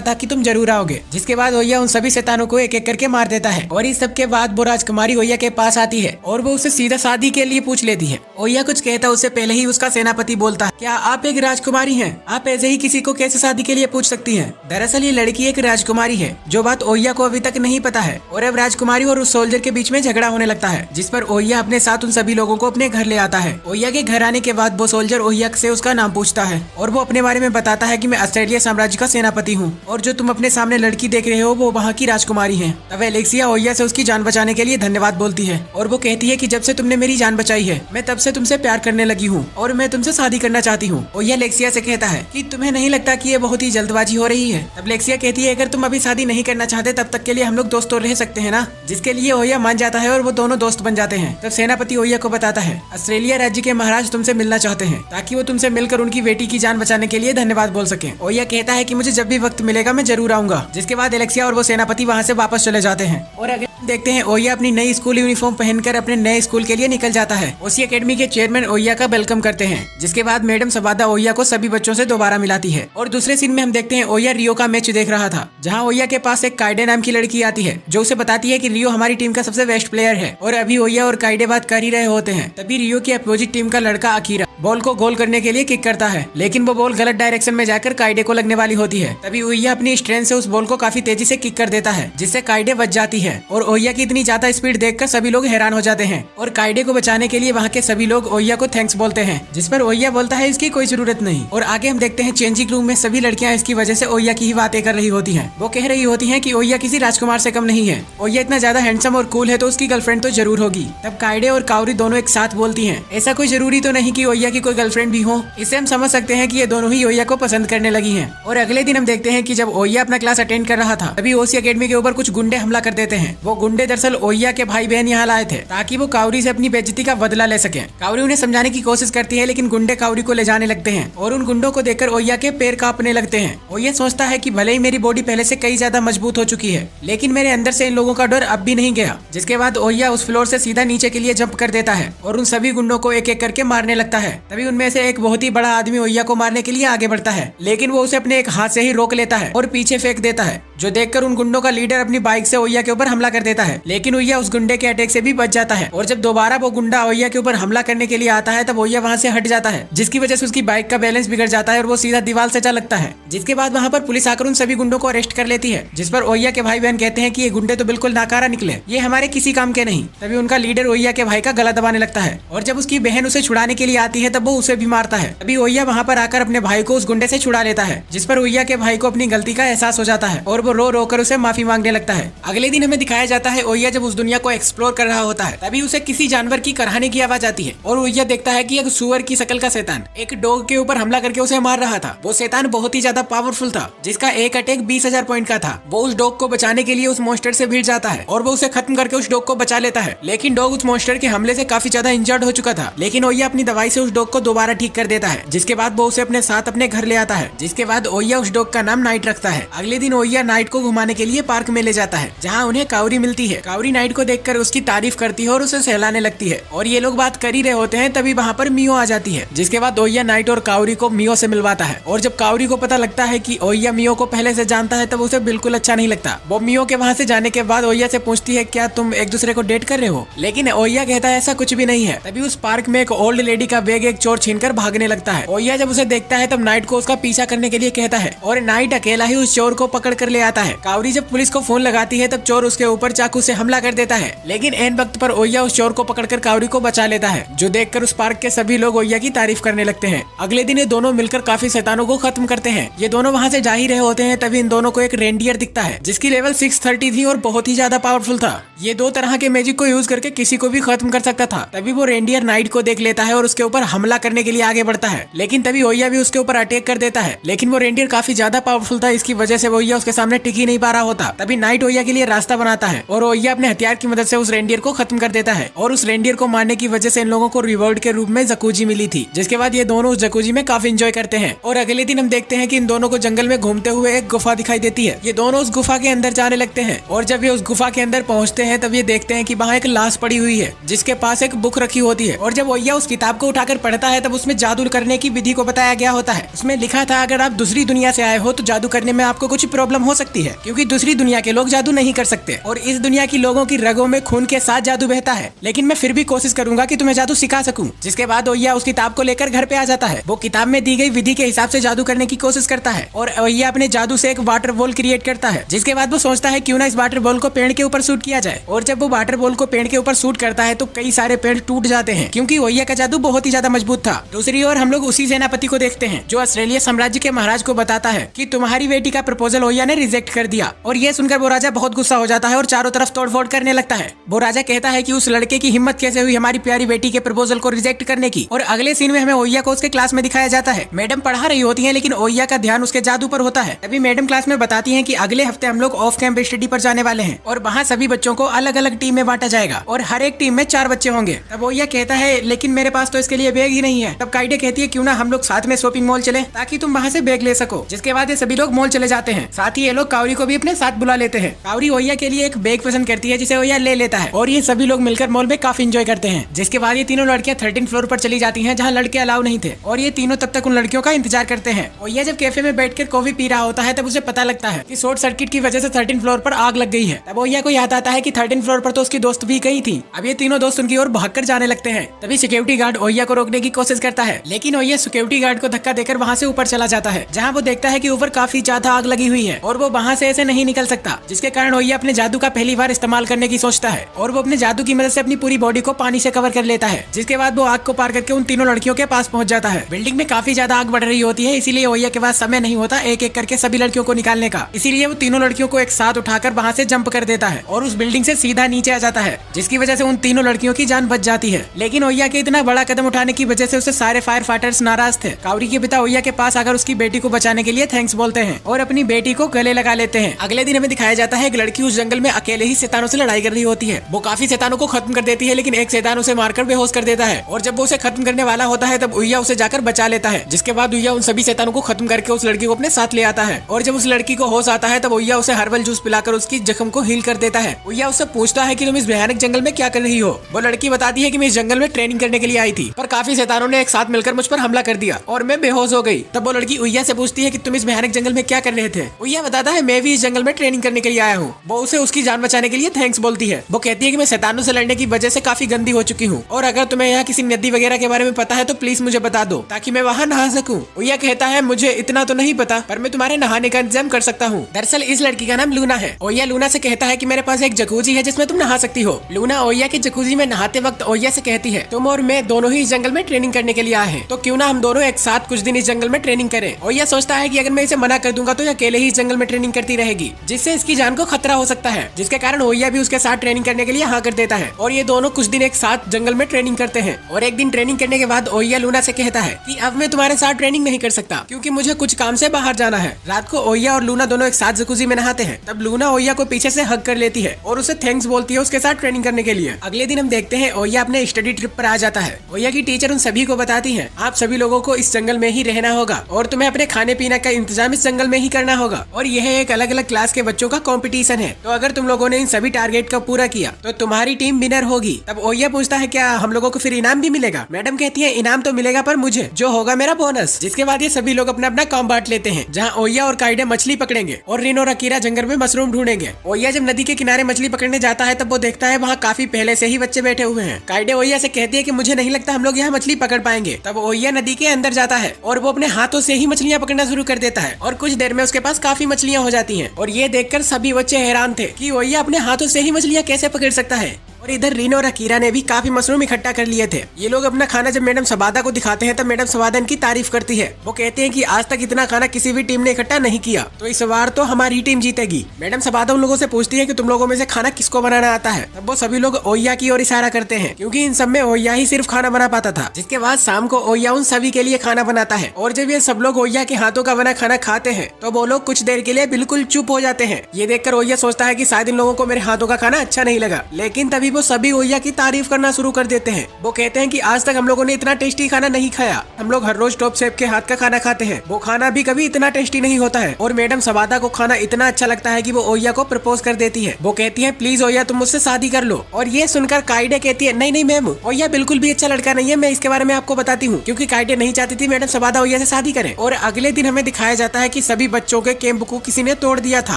था कि तुम जरूर आओगे। जिसके बाद ओया उन सभी शैतानों को एक एक करके मार देता है और इस सब के बाद वो राजकुमारी ओया के पास आती है और वो उससे सीधा शादी के लिए पूछ लेती है। ओया कुछ कहता उससे पहले ही उसका सेनापति बोलता है, क्या आप एक राजकुमारी हैं? आप ऐसे ही किसी को कैसे शादी के लिए पूछ सकती हैं? दरअसल ये लड़की एक राजकुमारी है, जो बात ओया को अभी तक नहीं पता है। और अब राजकुमारी और उस सोल्जर के बीच में झगड़ा होने लगता है, जिस पर ओया अपने साथ उन सभी लोगों को अपने घर ले आता है। ओया के घर आने के बाद वो सोल्जर ओया से उसका नाम पूछता है और वो अपने बारे में बताता है कि मैं ऑस्ट्रेलिया साम्राज्य का सेनापति हूँ और जो तुम अपने सामने लड़की देख रहे हो वो वहाँ की राजकुमारी है। तब एलेक्सिया ओया से उसकी जान बचाने के लिए धन्यवाद बोलती है और वो कहती है कि जब से तुमने मेरी जान बचाई है मैं तब से तुमसे प्यार करने लगी हूँ और मैं तुमसे शादी करना चाहती हूँ। ओया लेक्सिया से कहता है कि तुम्हें नहीं लगता कि ये बहुत ही जल्दबाजी हो रही है? तब लेक्सिया कहती है अगर तुम अभी शादी नहीं करना चाहते तब तक के लिए हम लोग दोस्त तो रह सकते हैं ना, जिसके लिए ओया मान जाता है और वो दोनों दोस्त बन जाते हैं। तब सेनापति ओया को बताता है ऑस्ट्रेलिया राज्य के महाराज तुमसे मिलना चाहते हैं ताकि वो तुमसे मिलकर उनकी बेटी की जान बचाने के लिए धन्यवाद बोल सके। ओया कहता है कि मुझे जब भी वक्त मिलेगा मैं जरूर आऊंगा। जिसके बाद एलेक्सिया और वो सेनापति वहाँ से वापस चले जाते हैं और अगले देखते हैं ओया अपनी नई स्कूल यूनिफॉर्म पहनकर अपने नए स्कूल के लिए निकल जाता है। ओसी एकेडमी के चेयरमैन ओया का वेलकम करते हैं, जिसके बाद मैडम सबादा ओया को सभी बच्चों से दोबारा मिलाती है। और दूसरे सीन में हम देखते हैं ओया रियो का मैच देख रहा था, जहां ओया के पास एक काइडे नाम की लड़की आती है जो उसे बताती है कि रियो हमारी टीम का सबसे बेस्ट प्लेयर है। और अभी ओया और काइडे बात कर ही रहे होते हैं, तभी रियो की अपोजिट टीम का लड़का अकीरा बॉल को गोल करने के लिए किक करता है, लेकिन वो बॉल गलत डायरेक्शन में जाकर काइडे को लगने वाली होती है। तभी ओया अपनी स्ट्रेंथ से उस बॉल को काफी तेजी से किक कर देता है, जिससे काइडे बच जाती है। और ओया की इतनी ज्यादा स्पीड देखकर सभी लोग हैरान हो जाते हैं और काइडे को बचाने के लिए वहाँ के सभी लोग ओया को थैंक्स बोलते हैं, जिस पर ओया बोलता है इसकी कोई जरूरत नहीं। और आगे हम देखते हैं चेंजिंग रूम में सभी लड़कियां इसकी वजह से ओया की ही बातें कर रही होती हैं। वो कह रही होती हैं कि ओया किसी राजकुमार से कम नहीं है, ओया इतना ज्यादा हैंडसम और कूल है तो उसकी गर्लफ्रेंड तो जरूर होगी। तब काइडे और काउरी दोनों एक साथ बोलती हैं ऐसा कोई जरूरी तो नहीं कि ओया की कोई गर्लफ्रेंड भी हो। इससे हम समझ सकते हैं कि ये दोनों ही ओया को पसंद करने लगी हैं। और अगले दिन हम देखते हैं कि जब ओया अपना क्लास अटेंड कर रहा था तभी ओसी एकेडमी के ऊपर कुछ गुंडे हमला कर देते हैं। वो गुंडे दरअसल ओया के भाई बहन यहाँ लाए थे ताकि वो काउरी से अपनी बेइज्जती का बदला ले सके। काउरी उन्हें समझाने की कोशिश करती है, लेकिन गुंडे काउरी को ले जाने लगते हैं और उन गुंडों को देखकर ओया के पैर कांपने लगते हैं। ओया सोचता है कि भले ही मेरी बॉडी पहले से कई ज्यादा मजबूत हो चुकी है, लेकिन मेरे अंदर से इन लोगों का डर अब भी नहीं गया। जिसके बाद ओया उस फ्लोर से सीधा नीचे के लिए जंप कर देता है और उन सभी गुंडों को एक एक करके मारने लगता है। तभी उनमें से एक बहुत ही बड़ा आदमी ओया को मारने के लिए आगे बढ़ता है, लेकिन वो उसे अपने एक हाथ से ही रोक लेता है और पीछे फेंक देता है, जो देखकर उन गुंडों का लीडर अपनी बाइक से ओया के ऊपर हमला कर देता है। लेकिन ओया उस गुंडे के अटैक से भी बच जाता है और जब दोबारा वो गुंडा ओया के ऊपर हमला करने के लिए आता है तब ओया वहाँ से हट जाता है, जिसकी वजह से उसकी बाइक का बैलेंस बिगड़ जाता है और वो सीधा दीवार से जा लगता है। जिसके बाद वहाँ पर पुलिस आकर उन सभी गुंडों को अरेस्ट कर लेती है, जिस पर ओया के भाई बहन कहते हैं कि ये गुंडे तो बिल्कुल नाकारा निकले, ये हमारे किसी काम के नहीं। तभी उनका लीडर ओया के भाई का गला दबाने लगता है और जब उसकी बहन उसे छुड़ाने के लिए आती है तब वो उसे भी मारता है। तभी ओया वहाँ पर आकर अपने भाई को उस गुंडे से छुड़ा लेता है, जिस पर ओया के भाई को अपनी गलती का एहसास हो जाता है और वो रो रो कर उसे माफी मांगने लगता है। अगले दिन हमें दिखाया जाता है ओया जब उस दुनिया को एक्सप्लोर कर रहा होता है तभी उसे किसी जानवर की कराहने की आवाज आती है और ओया देखता है कि एक सुअर की शक्ल का शैतान एक डॉग के ऊपर हमला करके उसे मार रहा था। वो शैतान बहुत ही ज्यादा पावरफुल था, जिसका एक अटैक 20,000 पॉइंट का था। वो उस डॉग को बचाने के लिए उस मॉन्स्टर से भिड़ जाता है और वो उसे खत्म करके उस डॉग को बचा लेता है। लेकिन डॉग उस मॉन्स्टर के हमले से काफी ज्यादा इंजर्ड हो चुका था, लेकिन ओया अपनी दवाई से उस डॉग को दोबारा ठीक कर देता है। जिसके बाद वो उसे अपने साथ अपने घर ले आता है। जिसके बाद ओया उस डॉग का नाम नाइट रखता है। अगले दिन ओया नाइट को घुमाने के लिए पार्क में ले जाता है, जहाँ उन्हें काउरी मिलती है। काउरी नाइट को देखकर उसकी तारीफ करती है और उसे सहलाने लगती है और ये लोग बात कर ही रहे होते हैं तभी वहाँ पर मियो आ जाती है। जिसके बाद ओया नाइट और काउरी को मियो से मिलवाता है और जब काउरी को पता लगता है कि ओया मियो को पहले से जानता है तब उसे बिल्कुल अच्छा नहीं लगता। वो मियो के वहाँ से जाने के बाद ओया से पूछती है क्या तुम एक दूसरे को डेट कर रहे हो, लेकिन ओया कहता है ऐसा कुछ भी नहीं है। तभी उस पार्क में एक ओल्ड लेडी का बैग एक चोर छीनकर भागने लगता है। ओया जब उसे देखता है तब नाइट को उसका पीछा करने के लिए कहता है और नाइट अकेला ही उस चोर को पकड़ कर ले आता है। काउरी जब पुलिस को फोन लगाती है तब चोर उसके ऊपर चाकू से हमला कर देता है, लेकिन एन वक्त पर ओया उस चोर को पकड़कर काउरी को बचा लेता है, जो देखकर उस पार्क के सभी लोग ओया की तारीफ करने लगते हैं। अगले दिन ये दोनों मिलकर काफी शैतानों को खत्म करते हैं। ये दोनों वहाँ से जा ही रहे होते हैं तभी इन दोनों को एक रेंडियर दिखता है, जिसकी लेवल 630 थी और बहुत ही ज्यादा पावरफुल था। ये दो तरह के मैजिक को यूज करके किसी को भी खत्म कर सकता था। तभी वो रेंडियर नाइट को देख लेता है और उसके ऊपर हमला करने के लिए आगे बढ़ता है, लेकिन तभी ओया भी उसके ऊपर अटैक कर देता है। लेकिन वो रेंडियर काफी ज्यादा पावरफुल था, इसकी वजह से ओया उसके सामने सामने टिक ही नहीं पा रहा होता। तभी नाइट ओया के लिए रास्ता बनाता है और ओया अपने हथियार की मदद से उस रेंडियर को खत्म कर देता है। और उस रेंडियर को मारने की वजह से इन लोगों को रिवॉर्ड के रूप में जकूजी मिली थी, जिसके बाद ये दोनों उस जकूजी में काफी एंजॉय करते हैं। और अगले दिन हम देखते हैं कि इन दोनों को जंगल में घूमते हुए एक गुफा दिखाई देती है। ये दोनों उस गुफा के अंदर जाने लगते हैं और जब ये उस गुफा के अंदर पहुंचते हैं तब ये देखते हैं कि वहाँ एक लाश पड़ी हुई है जिसके पास एक बुक रखी होती है। और जब ओया उस किताब को उठाकर पढ़ता है तब उसमें जादू करने की विधि को बताया गया होता है। उसमें लिखा था अगर आप दूसरी दुनिया से आए हो तो जादू करने में आपको कुछ प्रॉब्लम हो सकती है, क्योंकि दूसरी दुनिया के लोग जादू नहीं कर सकते और इस दुनिया की लोगों की रगों में खून के साथ जादू बहता है। लेकिन मैं फिर भी कोशिश करूंगा कि तुम्हें जादू सिखा सकूं। जिसके बाद ओया उस किताब को लेकर घर पे आ जाता है। वो किताब में दी गई विधि के हिसाब से जादू करने की कोशिश करता है और ओया अपने जादू से एक वाटर बॉल क्रिएट करता है। जिसके बाद वो सोचता है क्यों ना इस वाटर बॉल को पेड़ के ऊपर शूट किया जाए। और जब वो वाटर बॉल को पेड़ के ऊपर शूट करता है तो कई सारे पेड़ टूट जाते हैं, क्योंकि ओया का जादू बहुत ही ज्यादा मजबूत था। दूसरी ओर हम लोग उसी सेनापति को देखते हैं जो ऑस्ट्रेलिया साम्राज्य के महाराज को बताता है कि तुम्हारी बेटी का प्रपोजल ओया ने रिजेक्ट कर दिया। और ये सुनकर वो राजा बहुत गुस्सा हो जाता है और चारों तरफ तोड़फोड़ करने लगता है। वो राजा कहता है कि उस लड़के की हिम्मत कैसे हुई हमारी प्यारी बेटी के प्रपोजल को रिजेक्ट करने की। और अगले सीन में हमें ओया को उसके क्लास में दिखाया जाता है। मैडम पढ़ा रही होती है लेकिन ओया का ध्यान उसके जादू पर होता है। तभी मैडम क्लास में बताती है कि अगले हफ्ते हम लोग ऑफ कैंप स्टडी पर जाने वाले हैं और वहाँ सभी बच्चों को अलग अलग टीम में बांटा जाएगा और हर एक टीम में 4 बच्चे होंगे। तब ओया कहता है लेकिन मेरे पास तो इसके लिए बैग ही नहीं है। तब काइडे कहती है क्यों ना हम लोग साथ में शॉपिंग मॉल चले ताकि तुम वहाँ से बैग ले सको। जिसके बाद ये सभी लोग मॉल चले जाते हैं। साथ ही ये लोग कावरी को भी अपने साथ बुला लेते हैं। कावरी ओया के लिए एक बैग पसंद करती है जिसे ओया ले लेता है और ये सभी लोग मिलकर मॉल में काफी एंजॉय करते हैं। जिसके बाद ये तीनों लड़कियां 13 फ्लोर पर चली जाती हैं जहाँ लड़के अलाउ नहीं थे और ये तीनों तब तक उन लड़कियों का इंतजार करते हैं। ओया जब कैफे में बैठकर कॉफी पी रहा होता है तब उसे पता लगता है कि शॉर्ट सर्किट की वजह से 13 फ्लोर पर आग लग गई है। तब ओया को याद आता है कि 13 फ्लोर पर तो उसकी दोस्त भी गई थी। अब ये तीनों दोस्त उनकी ओर भागकर जाने लगते हैं। तभी सिक्योरिटी गार्ड ओया को रोकने की कोशिश करता है लेकिन ओया सिक्योरिटी गार्ड को धक्का देकर वहाँ से ऊपर चला जाता है जहाँ वो देखता है कि ऊपर काफी ज्यादा आग लगी हुई है और वो वहाँ से ऐसे नहीं निकल सकता। जिसके कारण ओया अपने जादू का पहली बार इस्तेमाल करने की सोचता है और वो अपने जादू की मदद से अपनी पूरी बॉडी को पानी से कवर कर लेता है। जिसके बाद वो आग को पार करके उन तीनों लड़कियों के पास पहुंच जाता है। बिल्डिंग में काफी ज्यादा आग बढ़ रही होती है, इसीलिए ओया के पास समय नहीं होता एक एक करके सभी लड़कियों को निकालने का। इसीलिए वो तीनों लड़कियों को एक साथ उठाकर वहाँ से जंप कर देता है और उस बिल्डिंग से सीधा नीचे आ जाता है, जिसकी वजह से उन तीनों लड़कियों की जान बच जाती है। लेकिन ओया के इतना बड़ा कदम उठाने की वजह से उसे सारे फायर फाइटर्स नाराज थे। कावरी के पिता ओया के पास आकर उसकी बेटी को बचाने के लिए थैंक्स बोलते हैं और अपनी बेटी को गले लगा लेते हैं। अगले दिन हमें दिखाया जाता है एक लड़की उस जंगल में अकेले ही शैतानों से लड़ाई कर रही होती है। वो काफी शैतानों को खत्म कर देती है लेकिन एक शैतान उसे मारकर बेहोश कर देता है और जब वो उसे खत्म करने वाला होता है तब ओया उसे जाकर बचा लेता है। जिसके बाद ओया उन सभी शैतानों को खत्म करके उस लड़की को अपने साथ ले आता है और जब उस लड़की को होश आता है तब ओया उसे हर्बल जूस पिलाकर उसकी जख्म को हील कर देता है। ओया उससे पूछता है कि तुम इस भयानक जंगल में क्या कर रही हो। वो लड़की बताती है कि मैं इस जंगल में ट्रेनिंग करने के लिए आई थी पर काफी शैतानों ने एक साथ मिलकर मुझ पर हमला कर दिया और मैं बेहोश हो गई। तब वो लड़की ओया से पूछती है कि तुम इस भयानक जंगल में क्या कर रहे थे। ओया बताता है मैं भी इस जंगल में ट्रेनिंग करने के लिए आया हूँ। वो उसे उसकी जान बचाने के लिए थैंक्स बोलती है। वो कहती है कि मैं शैतानों से लड़ने की वजह से काफी गंदी हो चुकी हूँ और अगर तुम्हें यहाँ किसी नदी वगैरह के बारे में पता है तो प्लीज मुझे बता दो ताकि मैं वहाँ नहा सकूँ। ओया कहता है मुझे इतना तो नहीं पता पर मैं तुम्हारे नहाने का इंतजाम कर सकता हूँ। दरअसल इस लड़की का नाम लूना है। ओया लूना से कहता है कि मेरे पास एक जकूजी है जिसमें तुम नहा सकती हो। लूना ओया के जकूजी में नहाते वक्त ओया से कहती है तुम और मैं दोनों ही इस जंगल में ट्रेनिंग करने के लिए आए हैं तो क्यों ना हम दोनों एक साथ कुछ दिन इस जंगल में ट्रेनिंग करें। ओया सोचता है कि अगर मैं इसे मना कर दूंगा तो अकेले ही इस जंगल में ट्रेनिंग करती रहेगी जिससे इसकी जान को खतरा हो सकता है। जिसके कारण ओया भी उसके साथ ट्रेनिंग करने के लिए हाँ कर देता है और ये दोनों कुछ दिन एक साथ जंगल में ट्रेनिंग करते हैं। और एक दिन ट्रेनिंग करने के बाद ओया लूना से कहता है कि अब मैं तुम्हारे साथ ट्रेनिंग नहीं कर सकता क्योंकि मुझे कुछ काम से बाहर जाना है। रात को ओया और लूना दोनों एक साथ जकूजी में नहाते हैं। तब लूना ओया को पीछे से हग कर लेती है और उसे थैंक्स बोलती है उसके साथ ट्रेनिंग करने के लिए। अगले दिन हम देखते हैं ओया अपने स्टडी ट्रिप पर आ जाता है। ओया की टीचर उन सभी को बताती है आप सभी लोगों को इस जंगल में ही रहना होगा और तुम्हें अपने खाने पीने का इंतजाम इस जंगल में ही करना होगा और यह एक अलग अलग क्लास के बच्चों का कंपटीशन है तो अगर तुम लोगों ने इन सभी टारगेट का पूरा किया तो तुम्हारी टीम विनर होगी। तब ओया पूछता है क्या हम लोगों को फिर इनाम भी मिलेगा। मैडम कहती है इनाम तो मिलेगा पर मुझे जो होगा मेरा बोनस। जिसके बाद ये सभी लोग अपना अपना काम बांट लेते हैं जहाँ ओया और काइडे मछली पकड़ेंगे और रिन और अकीरा जंगल में मशरूम ढूंढेंगे। ओया जब नदी के किनारे मछली पकड़ने जाता है तब वो देखता है वहाँ काफी पहले से ही बच्चे बैठे हुए हैं। काइडे ओया से कहती है कि मुझे नहीं लगता हम लोग यहाँ मछली पकड़ पाएंगे। तब ओया नदी के अंदर जाता है और वो अपने हाथों से ही मछलियाँ पकड़ना शुरू कर देता है और कुछ देर में उसके पास काफी मछलियाँ हो जाती हैं और ये देखकर सभी बच्चे हैरान थे कि ओया अपने हाथों से ही मछलियाँ कैसे पकड़ सकता है। और इधर रीना और अकीरा ने भी काफी मशरूम इकट्ठा कर लिए थे। ये लोग अपना खाना जब मैडम सबादा को दिखाते हैं तब मैडम सबादा इनकी तारीफ करती है। वो कहते हैं कि आज तक इतना खाना किसी भी टीम ने इकट्ठा नहीं किया, तो इस बार तो हमारी टीम जीतेगी। मैडम सबादा उन लोगों से पूछती है कि तुम लोगों में से खाना किसको बनाना आता है। तब वो सभी लोग ओया की ओर इशारा करते हैं, क्योंकि इन सब में ओया ही सिर्फ खाना बना पाता था। जिसके बाद शाम को ओया उन सभी के लिए खाना बनाता है और जब ये सब लोग ओया के हाथों का बना खाना खाते हैं तो वो लोग कुछ देर के लिए बिल्कुल चुप हो जाते हैं। ये देखकर ओया सोचता है कि शायद इन लोगों को मेरे हाथों का खाना अच्छा नहीं लगा, लेकिन तभी वो सभी ओया की तारीफ करना शुरू कर देते हैं। वो कहते हैं कि आज तक हम लोगों ने इतना टेस्टी खाना नहीं खाया, हम लोग हर रोज टॉप शेफ के हाथ का खाना खाते हैं, वो खाना भी कभी इतना टेस्टी नहीं होता है। और मैडम सबादा को खाना इतना अच्छा लगता है कि वो ओया को प्रपोज कर देती है। वो कहती है प्लीज ओया तुम मुझसे शादी कर लो। और ये सुनकर काइडे कहती है नहीं नहीं मैम, ओया बिल्कुल भी अच्छा लड़का नहीं है, मैं इसके बारे में आपको बताती हूँ। क्योंकि काइडे नहीं चाहती थी मैडम सबादा ओया से शादी करे। और अगले दिन हमें दिखाया जाता है कि सभी बच्चों के कैंप को किसी ने तोड़ दिया था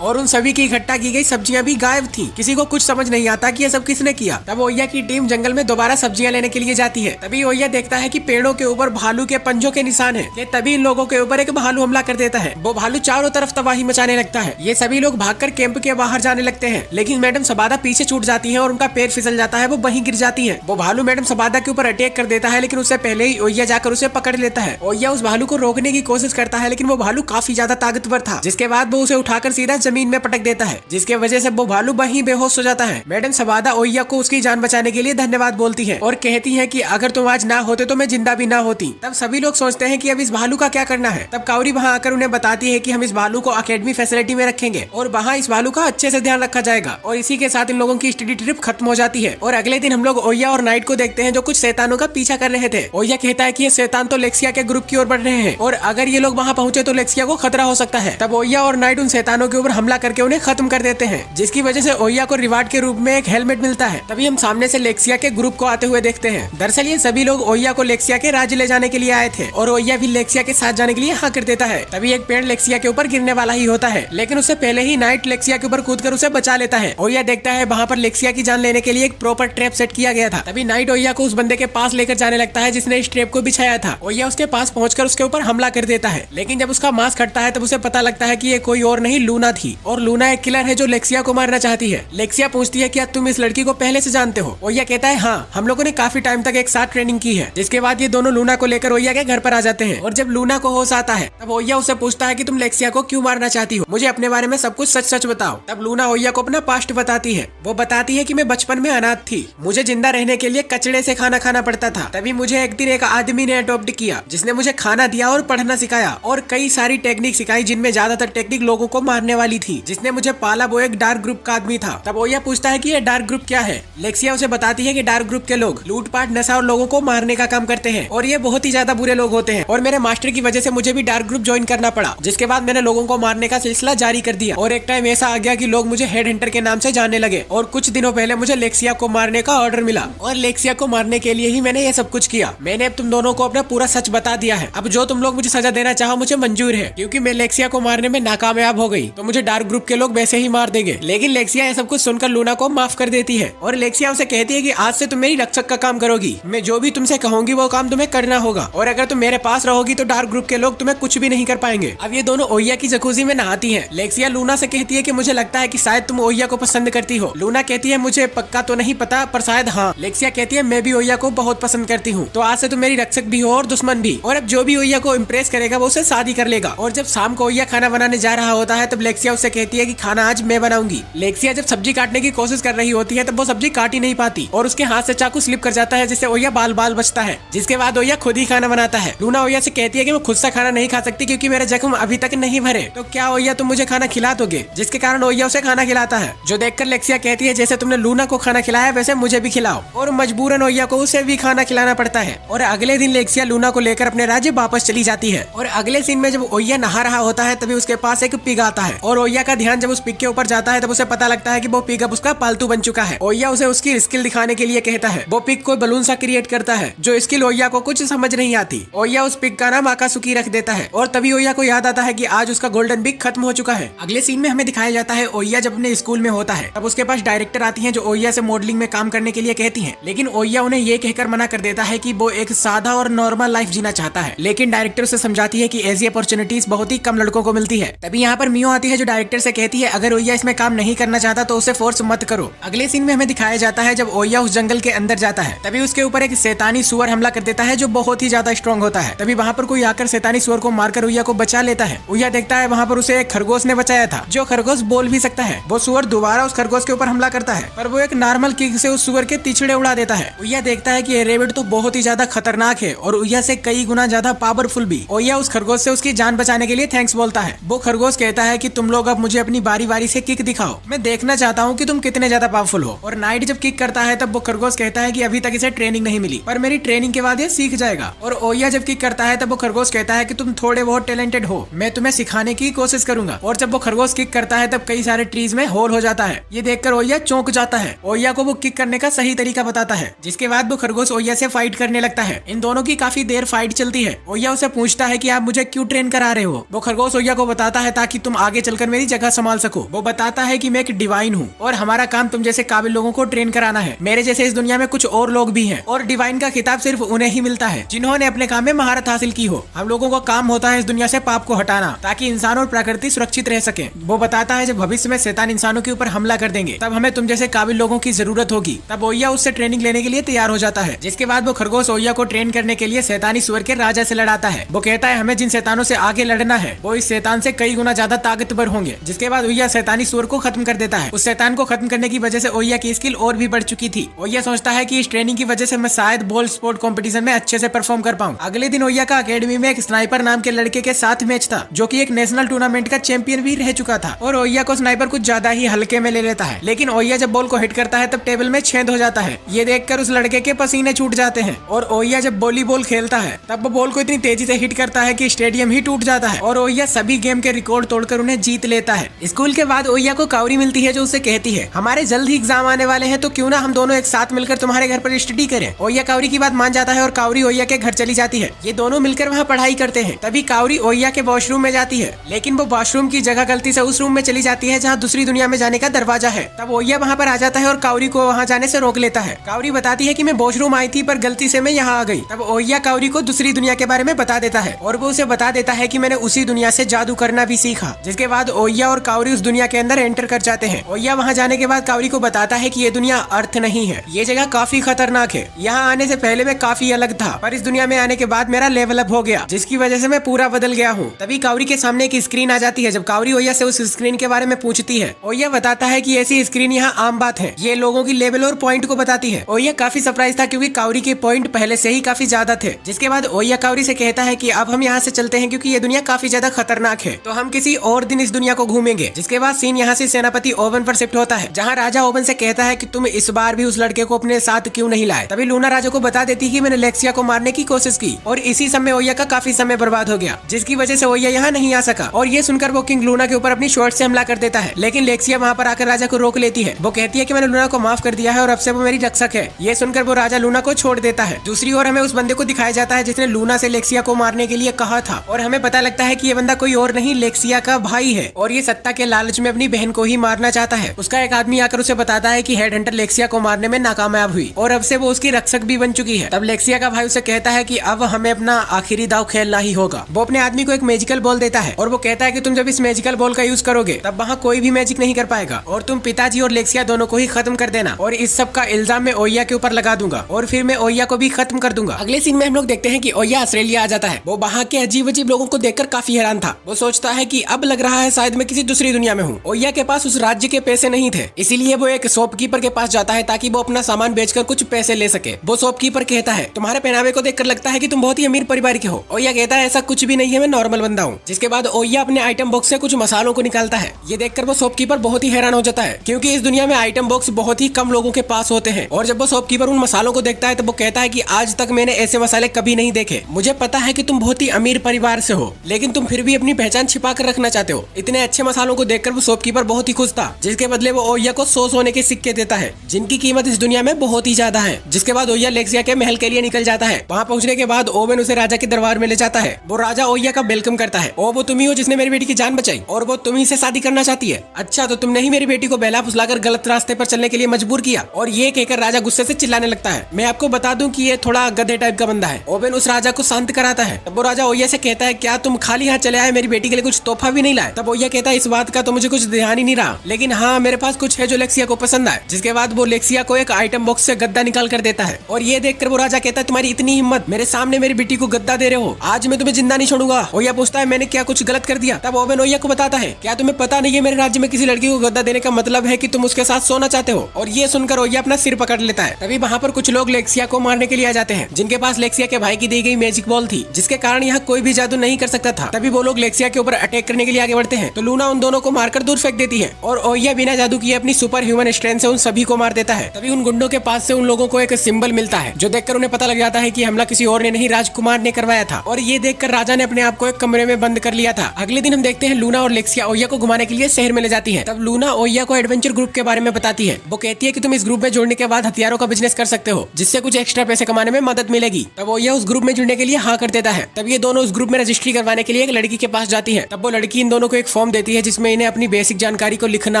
और उन सभी की इकट्ठा की गई सब्जियां भी गायब थी। किसी को कुछ समझ नहीं आता कि ये सब किसने किया। तब ओया की टीम जंगल में दोबारा सब्जियां लेने के लिए जाती है। तभी ओया देखता है कि पेड़ों के ऊपर भालू के पंजों के निशान है। तभी इन लोगों के ऊपर एक भालू हमला कर देता है। वो भालू चारों तरफ तबाही मचाने लगता है। ये सभी लोग भागकर कैंप के बाहर जाने लगते हैं, लेकिन मैडम सबादा पीछे छूट जाती है और उनका पैर फिसल जाता है, वो वहीं गिर जाती है। वो भालू मैडम सबादा के ऊपर अटैक कर देता है, लेकिन उससे पहले ही ओया जाकर उसे पकड़ लेता है। ओया उस भालू को रोकने की कोशिश करता है, लेकिन वो भालू काफी ज्यादा ताकतवर था। जिसके बाद वो उसे उठाकर सीधा जमीन में पटक देता है, जिसके वजह से वो भालू वहीं बेहोश हो जाता है। मैडम सबादा ओया को उसकी जान बचाने के लिए धन्यवाद बोलती है और कहती है कि अगर तुम आज ना होते तो मैं जिंदा भी ना होती। तब सभी लोग सोचते हैं कि अब इस भालू का क्या करना है। तब काउरी वहाँ आकर उन्हें बताती है कि हम इस भालू को अकेडमी फैसिलिटी में रखेंगे और वहाँ इस भालू का अच्छे से ध्यान रखा जाएगा। और इसी के साथ इन लोगों की स्टडी ट्रिप खत्म हो जाती है। और अगले दिन हम लोग ओया और नाइट को देखते हैं जो कुछ शैतानों का पीछा कर रहे थे। ओया कहता है कि ये शैतान तो लेक्सिया के ग्रुप की ओर बढ़ रहे हैं और अगर ये लोग वहाँ पहुँचे तो लेक्सिया को खतरा हो सकता है। तब ओया और नाइट उन शैतानों के ऊपर हमला करके उन्हें खत्म कर देते हैं, जिसकी वजह से ओया को रिवार्ड के रूप में एक हेलमेट मिलता है। तभी हम सामने से लेक्सिया के ग्रुप को आते हुए देखते हैं। दरअसल ये सभी लोग ओया को लेक्सिया के राज्य ले जाने के लिए आए थे और ओया भी लेक्सिया के साथ जाने के लिए हाँ कर देता है। तभी एक पेड़ लेक्सिया के ऊपर गिरने वाला ही होता है, लेकिन उससे पहले ही नाइट लेक्सिया के ऊपर कूदकर उसे बचा लेता है। ओया देखता है वहाँ पर लेक्सिया की जान लेने के लिए एक प्रॉपर ट्रैप सेट किया गया था। तभी नाइट ओया को उस बंदे के पास लेकर जाने लगता है जिसने इस ट्रैप को बिछाया था। ओया उसके पास पहुंचकर उसके ऊपर हमला कर देता है, लेकिन जब उसका मास्क हटता है तब उसे पता लगता है कि ये कोई और नहीं लूना थी और लूना एक किलर है जो लेक्सिया को मारना चाहती है। लेक्सिया पूछती है क्या तुम इस लड़की को पहले से जानते हो? ओया कहता है हाँ, हम लोगों ने काफी टाइम तक एक साथ ट्रेनिंग की है। जिसके बाद ये दोनों लूना को लेकर ओया के घर पर आ जाते हैं और जब लूना को होश आता है तब ओया उससे पूछता है कि तुम लेक्सिया को क्यों मारना चाहती हो, मुझे अपने बारे में सब कुछ सच सच बताओ। तब लूना ओया को अपना पास्ट बताती है। वो बताती है कि मैं बचपन में अनाथ थी, मुझे जिंदा रहने के लिए कचड़े से खाना खाना पड़ता था। तभी मुझे एक दिन एक आदमी ने अडॉप्ट किया जिसने मुझे खाना दिया और पढ़ना सिखाया और कई सारी टेक्निक सिखाई, जिनमें ज्यादातर टेक्निक लोगों को मारने वाली थी। जिसने मुझे पाला वो एक डार्क ग्रुप का आदमी था। तब ओया पूछता है कि ये डार्क ग्रुप क्या है। लेक्सिया उसे बताती है कि डार्क ग्रुप के लोग लूटपाट, नशा और लोगों को मारने का काम करते हैं और ये बहुत ही ज्यादा बुरे लोग होते हैं और मेरे मास्टर की वजह से मुझे भी डार्क ग्रुप ज्वाइन करना पड़ा। जिसके बाद मैंने लोगों को मारने का सिलसिला जारी कर दिया और एक टाइम ऐसा आ गया कि लोग मुझे हेड हंटर के नाम से जानने लगे और कुछ दिनों पहले मुझे लेक्सिया को मारने का ऑर्डर मिला और लेक्सिया को मारने के लिए ही मैंने ये सब कुछ किया। मैंने अब तुम दोनों को अपना पूरा सच बता दिया है। अब जो तुम लोग मुझे सजा देना चाहो मुझे मंजूर है, क्योंकि मैं लेक्सिया को मारने में नाकामयाब हो गई तो मुझे डार्क ग्रुप के लोग वैसे ही मार देंगे। लेकिन लेक्सिया ये सब कुछ सुनकर लूना को माफ कर देती है और लेक्सिया उसे कहती है कि आज से तुम मेरी रक्षक का काम करोगी, मैं जो भी तुमसे कहूंगी वो काम तुम्हें करना होगा और अगर तुम मेरे पास रहोगी तो डार्क ग्रुप के लोग तुम्हें कुछ भी नहीं कर पाएंगे। अब ये दोनों ओया की जकूजी में नहाती है। लेक्सिया लूना से कहती है कि मुझे लगता है कि शायद तुम ओया को पसंद करती हो। लूना कहती है मुझे पक्का तो नहीं पता पर शायद हाँ। लेक्सिया कहती है मैं भी ओया को बहुत पसंद करती हूँ, तो आज से तुम मेरी रक्षक भी हो और दुश्मन भी, और अब जो भी ओया को इम्प्रेस करेगा वो उसे शादी कर लेगा। और जब शाम को ओया खाना बनाने जा रहा होता है तब लेक्सिया उससे कहती है कि खाना आज मैं बनाऊंगी। लेक्सिया जब सब्जी काटने की कोशिश कर रही होती है तब वो सब्जी काट ही नहीं पाती और उसके हाथ से चाकू स्लिप कर जाता है, जिससे ओया बाल बाल बचता है। जिसके बाद ओया खुद ही खाना बनाता है। लूना ओया से कहती है कि मैं खुद से खाना नहीं खा सकती क्योंकि मेरे जख्म अभी तक नहीं भरे, तो क्या ओया तुम मुझे खाना खिला दोगे? जिसके कारण ओया उसे खाना खिलाता है, जो देखकर लेक्सिया कहती है जैसे तुमने लूना को खाना खिलाया वैसे मुझे भी खिलाओ, और मजबूरन ओया को उसे भी खाना खिलाना पड़ता है। और अगले दिन लेक्सिया लूना को लेकर अपने राज्य वापस चली जाती है। और अगले सीन में जब ओया नहा रहा होता है तभी उसके पास एक पिग आता है और ओया का ध्यान जब उस पिग के ऊपर जाता है तब उसे पता लगता है कि वो पिग अब उसका पालतू बन चुका है। ओया उसे उसकी स्किल दिखाने के लिए कहता है। वो पिग को बलून सा क्रिएट करता है जो स्किल ओया को कुछ समझ नहीं आती। ओया उस पिग का नाम आकासुकी रख देता है और तभी ओया को याद आता है कि आज उसका गोल्डन पिग खत्म हो चुका है। अगले सीन में हमें दिखाया जाता है ओया जब अपने स्कूल में होता है तब उसके पास डायरेक्टर आती है जो ओया से मॉडलिंग में काम करने के लिए कहती है, लेकिन ओया उन्हें ये कहकर मना कर देता है कि वो एक सादा और नॉर्मल लाइफ जीना चाहता है। लेकिन डायरेक्टर उसे समझाती है कि ऐसी अपॉर्चुनिटीज बहुत ही कम लड़कों को मिलती है। तभी यहाँ पर मियो आती है जो डायरेक्टर से कहती है अगर ओया इसमें काम नहीं करना चाहता तो उसे फोर्स मत करो। अगले सीन में हमें हमें दिखाया जाता है जब ओया उस जंगल के अंदर जाता है, तभी उसके ऊपर एक शैतानी सुअर हमला कर देता है जो बहुत ही ज्यादा स्ट्रॉन्ग होता है। तभी वहाँ पर कोई आकर शैतानी सुअर को मारकर ओया को बचा लेता है। ओया देखता है वहाँ पर उसे एक खरगोश ने बचाया था जो खरगोश बोल भी सकता है। वो सुअर दोबारा उस खरगोश के ऊपर हमला करता है, पर वो एक नॉर्मल किक से उस सुअर के तिछड़े उड़ा देता है। ओया देखता है कि ये रेबिट तो बहुत ही ज्यादा खतरनाक है और ओया से कई गुना ज्यादा पावरफुल भी। ओया उस खरगोश से उसकी जान बचाने के लिए थैंक्स बोलता है। वो खरगोश कहता है कि तुम लोग अब मुझे अपनी बारी बारी से किक दिखाओ, मैं देखना चाहता हूँ कि तुम कितने ज्यादा पावरफुल हो। और नाइट जब किक करता है तब वो खरगोश कहता है कि अभी तक इसे ट्रेनिंग नहीं मिली, पर मेरी ट्रेनिंग के बाद ये सीख जाएगा। और ओया जब किक करता है तब वो खरगोश कहता है कि तुम थोड़े बहुत टैलेंटेड हो, मैं तुम्हें सिखाने की कोशिश करूंगा। और जब वो खरगोश किक करता है तब कई सारे ट्रीज में होल हो जाता है। ये देखकर ओया चौंक जाता है। ओया को वो किक करने का सही तरीका बताता है, जिसके बाद वो खरगोश ओया से फाइट करने लगता है। इन दोनों की काफी देर फाइट चलती है। ओया उसे पूछता है कि आप मुझे क्यों ट्रेन करा रहे हो। वो खरगोश ओया को बताता है ताकि तुम आगे चलकर मेरी जगह संभाल सको। वो बताता है कि मैं एक डिवाइन हूँ और हमारा काम तुम जैसे काबिल लोगों को ट्रेन कराना है। मेरे जैसे इस दुनिया में कुछ और लोग भी हैं और डिवाइन का खिताब सिर्फ उन्हें ही मिलता है जिन्होंने अपने काम में महारत हासिल की हो। हम लोगों का काम होता है इस दुनिया से पाप को हटाना ताकि इंसान और प्रकृति सुरक्षित रह सके। वो बताता है जब भविष्य में शैतान इंसानों के ऊपर हमला कर देंगे तब हमें तुम जैसे काबिल लोगों की जरूरत होगी। तब ओया उससे ट्रेनिंग लेने के लिए तैयार हो जाता है, जिसके बाद वो खरगोश ओया को ट्रेन करने के लिए शैतानी सुअर के राजा से लड़ाता है। वो कहता है हमें जिन शैतानों से आगे लड़ना है वो इस शैतान से कई गुना ज्यादा ताकतवर होंगे। जिसके बाद ओया शैतानी सुअर को खत्म कर देता है। उस शैतान को खत्म करने की वजह से ओया की स्किल और भी बढ़ चुकी थी। ओया सोचता है कि इस ट्रेनिंग की वजह से मैं शायद बॉल स्पोर्ट कंपटीशन में अच्छे से परफॉर्म कर पाऊं। अगले दिन ओया का अकेडमी में एक स्नाइपर नाम के लड़के के साथ मैच था जो कि एक नेशनल टूर्नामेंट का चैंपियन भी रह चुका था। और ओया को स्नाइपर कुछ ज्यादा ही हल्के में ले लेता है, लेकिन ओया जब बॉल को हिट करता है तब टेबल में छेद हो जाता है। ये देखकर उस लड़के के पसीने छूट जाते हैं। और ओया जब वॉलीबॉल खेलता है तब वो बॉल को इतनी तेजी से हिट करता है कि स्टेडियम ही टूट जाता है और ओया सभी गेम के रिकॉर्ड तोड़कर उन्हें जीत लेता है। स्कूल के बाद ओया को काउरी मिलती है जो उसे कहती है हमारे जल्द ही एग्जाम आने वाले हैं तो क्यों ना हम दोनों एक साथ मिलकर तुम्हारे घर पर स्टडी करें। ओया काउरी की बात मान जाता है और काउरी ओया के घर चली जाती है। ये दोनों मिलकर वहाँ पढ़ाई करते हैं। तभी काउरी ओया के वॉशरूम में जाती है, लेकिन वो वॉशरूम की जगह गलती से उस रूम में चली जाती है जहाँ दूसरी दुनिया में जाने का दरवाजा है। तब ओया वहाँ पर आ जाता है और काउरी को वहाँ जाने से रोक लेता है। काउरी बताती है कि मैं वॉशरूम आई थी पर गलती से मैं यहाँ आ गई। तब ओया काउरी को दूसरी दुनिया के बारे में बता देता है और वो उसे बता देता है कि मैंने उसी दुनिया से जादू करना भी सीखा। जिसके बाद ओया और काउरी उस दुनिया के अंदर एंटर कर जाते हैं। ओया वहाँ जाने के बाद काउरी को बताता है कि ये दुनिया अर्थ नहीं है, ये जगह काफी खतरनाक है। यहाँ आने से पहले मैं काफी अलग था पर इस दुनिया में आने के बाद मेरा लेवल अप हो गया जिसकी वजह से मैं पूरा बदल गया हूँ। तभी काउरी के सामने एक स्क्रीन आ जाती है। जब काउरी ओया से उस स्क्रीन के बारे में पूछती है ओया बताता है कि ऐसी स्क्रीन यहाँ आम बात है, ये लोगों की लेवल और पॉइंट को बताती है। ओया काफी सरप्राइज था क्योंकि काउरी के पॉइंट पहले से ही काफी ज्यादा थे। जिसके बाद ओया काउरी से कहता है कि अब हम यहाँ से चलते हैं क्योंकि ये दुनिया काफी ज्यादा खतरनाक है, तो हम किसी और दिन इस दुनिया को घूमेंगे। जिसके बाद सीन यहाँ से सेनापति ओवन पर शिफ्ट होता है जहाँ राजा ओवन से कहता है कि तुम इस बार भी उस लड़के को अपने साथ क्यों नहीं लाए। तभी लूना राजा को बता देती है कि मैंने लेक्सिया को मारने की कोशिश की और इसी समय ओया का काफी समय बर्बाद हो गया जिसकी वजह से ओया यहाँ नहीं आ सका। और ये सुनकर वो किंग लूना के ऊपर अपनी शॉर्ट से हमला कर देता है, लेकिन लेक्सिया वहाँ पर आकर राजा को रोक लेती है। वो कहती है कि मैंने लूना को माफ कर दिया है और अब से वो मेरी रक्षक है। ये सुनकर वो राजा लूना को छोड़ देता है। दूसरी ओर हमें उस बंदे को दिखाया जाता है जिसने लूना से लेक्सिया को मारने के लिए कहा था और हमें पता लगता है कि ये बंदा कोई और नहीं लेक्सिया का भाई है और ये सत्ता के लालच में अपनी बहन को ही मारना चाहता है। उसका एक आदमी आकर उसे बताता है कि हेड हंटर लेक्सिया को मारने में नाकामयाब हुई और अब से वो उसकी रक्षक भी बन चुकी है। तब लेक्सिया का भाई उसे कहता है कि अब हमें अपना आखिरी दाव खेलना ही होगा। वो अपने आदमी को एक मैजिकल बॉल देता है और वो कहता है कि तुम जब इस मैजिकल बॉल का यूज करोगे तब वहाँ कोई भी मैजिक नहीं कर पाएगा और तुम पिताजी और लेक्सिया दोनों को ही खत्म कर देना और इस सब का इल्जाम मैं ओया के ऊपर लगा दूंगा और फिर मैं ओया को भी खत्म कर दूंगा। अगले सीन में हम लोग देखते हैं कि ओया ऑस्ट्रेलिया आ जाता है। वो वहाँ के अजीब अजीब लोगों को देखकर काफी हैरान था। वो सोचता है कि अब लग रहा है शायद मैं किसी दूसरी दुनिया में हूँ। ओया के पास उस राज्य के पैसे नहीं थे, इसीलिए वो एक शॉपकीपर के पास जाता है ताकि वो अपना सामान बेचकर कुछ पैसे ले सके। वो शॉपकीपर कहता है तुम्हारे पहनावे को देखकर लगता है कि तुम बहुत ही अमीर परिवार के हो। ओया कहता है ऐसा कुछ भी नहीं है, मैं नॉर्मल बंदा हूँ। जिसके बाद ओया अपने आइटम बॉक्स से कुछ मसालों को निकालता है। ये देखकर वो शॉपकीपर बहुत ही हैरान हो जाता है क्योंकि इस दुनिया में आइटम बॉक्स बहुत ही कम लोगों के पास होते हैं। और जब वो शॉपकीपर उन मसालों को देखता है तो वो कहता है कि आज तक मैंने ऐसे मसाले कभी नहीं देखे। मुझे पता है कि तुम बहुत ही अमीर परिवार से हो, लेकिन तुम फिर भी अपनी पहचान छिपा कर रखना चाहते हो। इतने अच्छे मसालों को देखकर वो शॉपकीपर बहुत ही खुश था, जिसके बदले वो ओया को 100 सोने के सिक्के देता है जिनकी कीमत इस दुनिया में बहुत ही ज्यादा है। जिसके बाद ओया लेक्सिया के महल के लिए निकल जाता है। वहाँ पहुँचने के बाद ओवेन उसे राजा के दरबार में ले जाता है। वो राजा ओया का वेलकम करता है। ओ वो तुम ही हो जिसने मेरी बेटी की जान बचाई और वो तुम ही से शादी करना चाहती है। अच्छा, तो तुमने ही मेरी बेटी को बहला फुसलाकर गलत रास्ते पर चलने के लिए मजबूर किया। और ये कहकर राजा गुस्से से चिल्लाने लगता है। मैं आपको बता दूं कि ये थोड़ा गधे टाइप का बंदा है। ओवेन उस राजा को शांत कराता है। तब वो राजा ओया से कहता है क्या तुम खाली हाथ चले आए, मेरी बेटी के लिए कुछ तोहफा भी नहीं लाए? तब ओया कहता है इस बात का तो मुझे कुछ ध्यान ही नहीं रहा, लेकिन हाँ मेरे पास कुछ है जो लेक्सिया को पसंद है, जिसके बाद वो लेक्सिया को एक आइटम बॉक्स से गद्दा निकाल कर देता है। और ये देखकर वो राजा कहता है तुम्हारी इतनी हिम्मत, मेरे सामने मेरी बेटी को गद्दा दे रहे हो, आज मैं तुम्हें जिंदा नहीं छोड़ूंगा। ओया पूछता है मैंने क्या कुछ गलत कर दिया? तब ओवेन ओया को बताता है क्या तुम्हें पता नहीं है मेरे राज्य में किसी लड़की को गद्दा देने का मतलब है कि तुम उसके साथ सोना चाहते हो? और ये सुनकर ओया अपना सिर पकड़ लेता है। तभी वहाँ पर कुछ लोग लेक्सिया को मारने के लिए आ जाते हैं, जिनके पास लेक्सिया के भाई की दी गई मैजिक बॉल थी, जिसके कारण यहाँ कोई भी जादू नहीं कर सकता था। तभी वो लोग लेक्सिया के ऊपर अटैक करने के लिए आगे बढ़ते हैं, तो लूना उन दोनों को मारकर दूर फेंक देती है और ओया बिना जादू किए अपनी सुपर ह्यूमन स्ट्रेंथ से उन सभी को मार देता है। तभी उन गुंडों के पास से उन लोगों को एक सिंबल मिलता है, जो देखकर उन्हें पता लग जाता है कि हमला किसी और ने नहीं राजकुमार ने करवाया था। और ये देखकर राजा ने अपने आप को एक कमरे में बंद कर लिया था। अगले दिन हम देखते हैं लूना और लेक्सिया ओया को घुमाने के लिए शहर में ले जाती है। तब लूना ओया को एडवेंचर ग्रुप के बारे में बताती है। वो कहती है कि तुम इस ग्रुप में जुड़ने के बाद हथियारों का बिजनेस कर सकते हो, जिससे कुछ एक्स्ट्रा पैसे कमाने में मदद मिलेगी। तब ओया उस ग्रुप में जुड़ने के लिए हाँ कर देता है। तब ये दोनों उस ग्रुप में रजिस्ट्री करवाने के लिए एक लड़की के पास जाती है। तब वो लड़की इन दोनों को एक फॉर्म देती है, जिसमें इन्हें अपनी बेसिक जानकारी को लिखना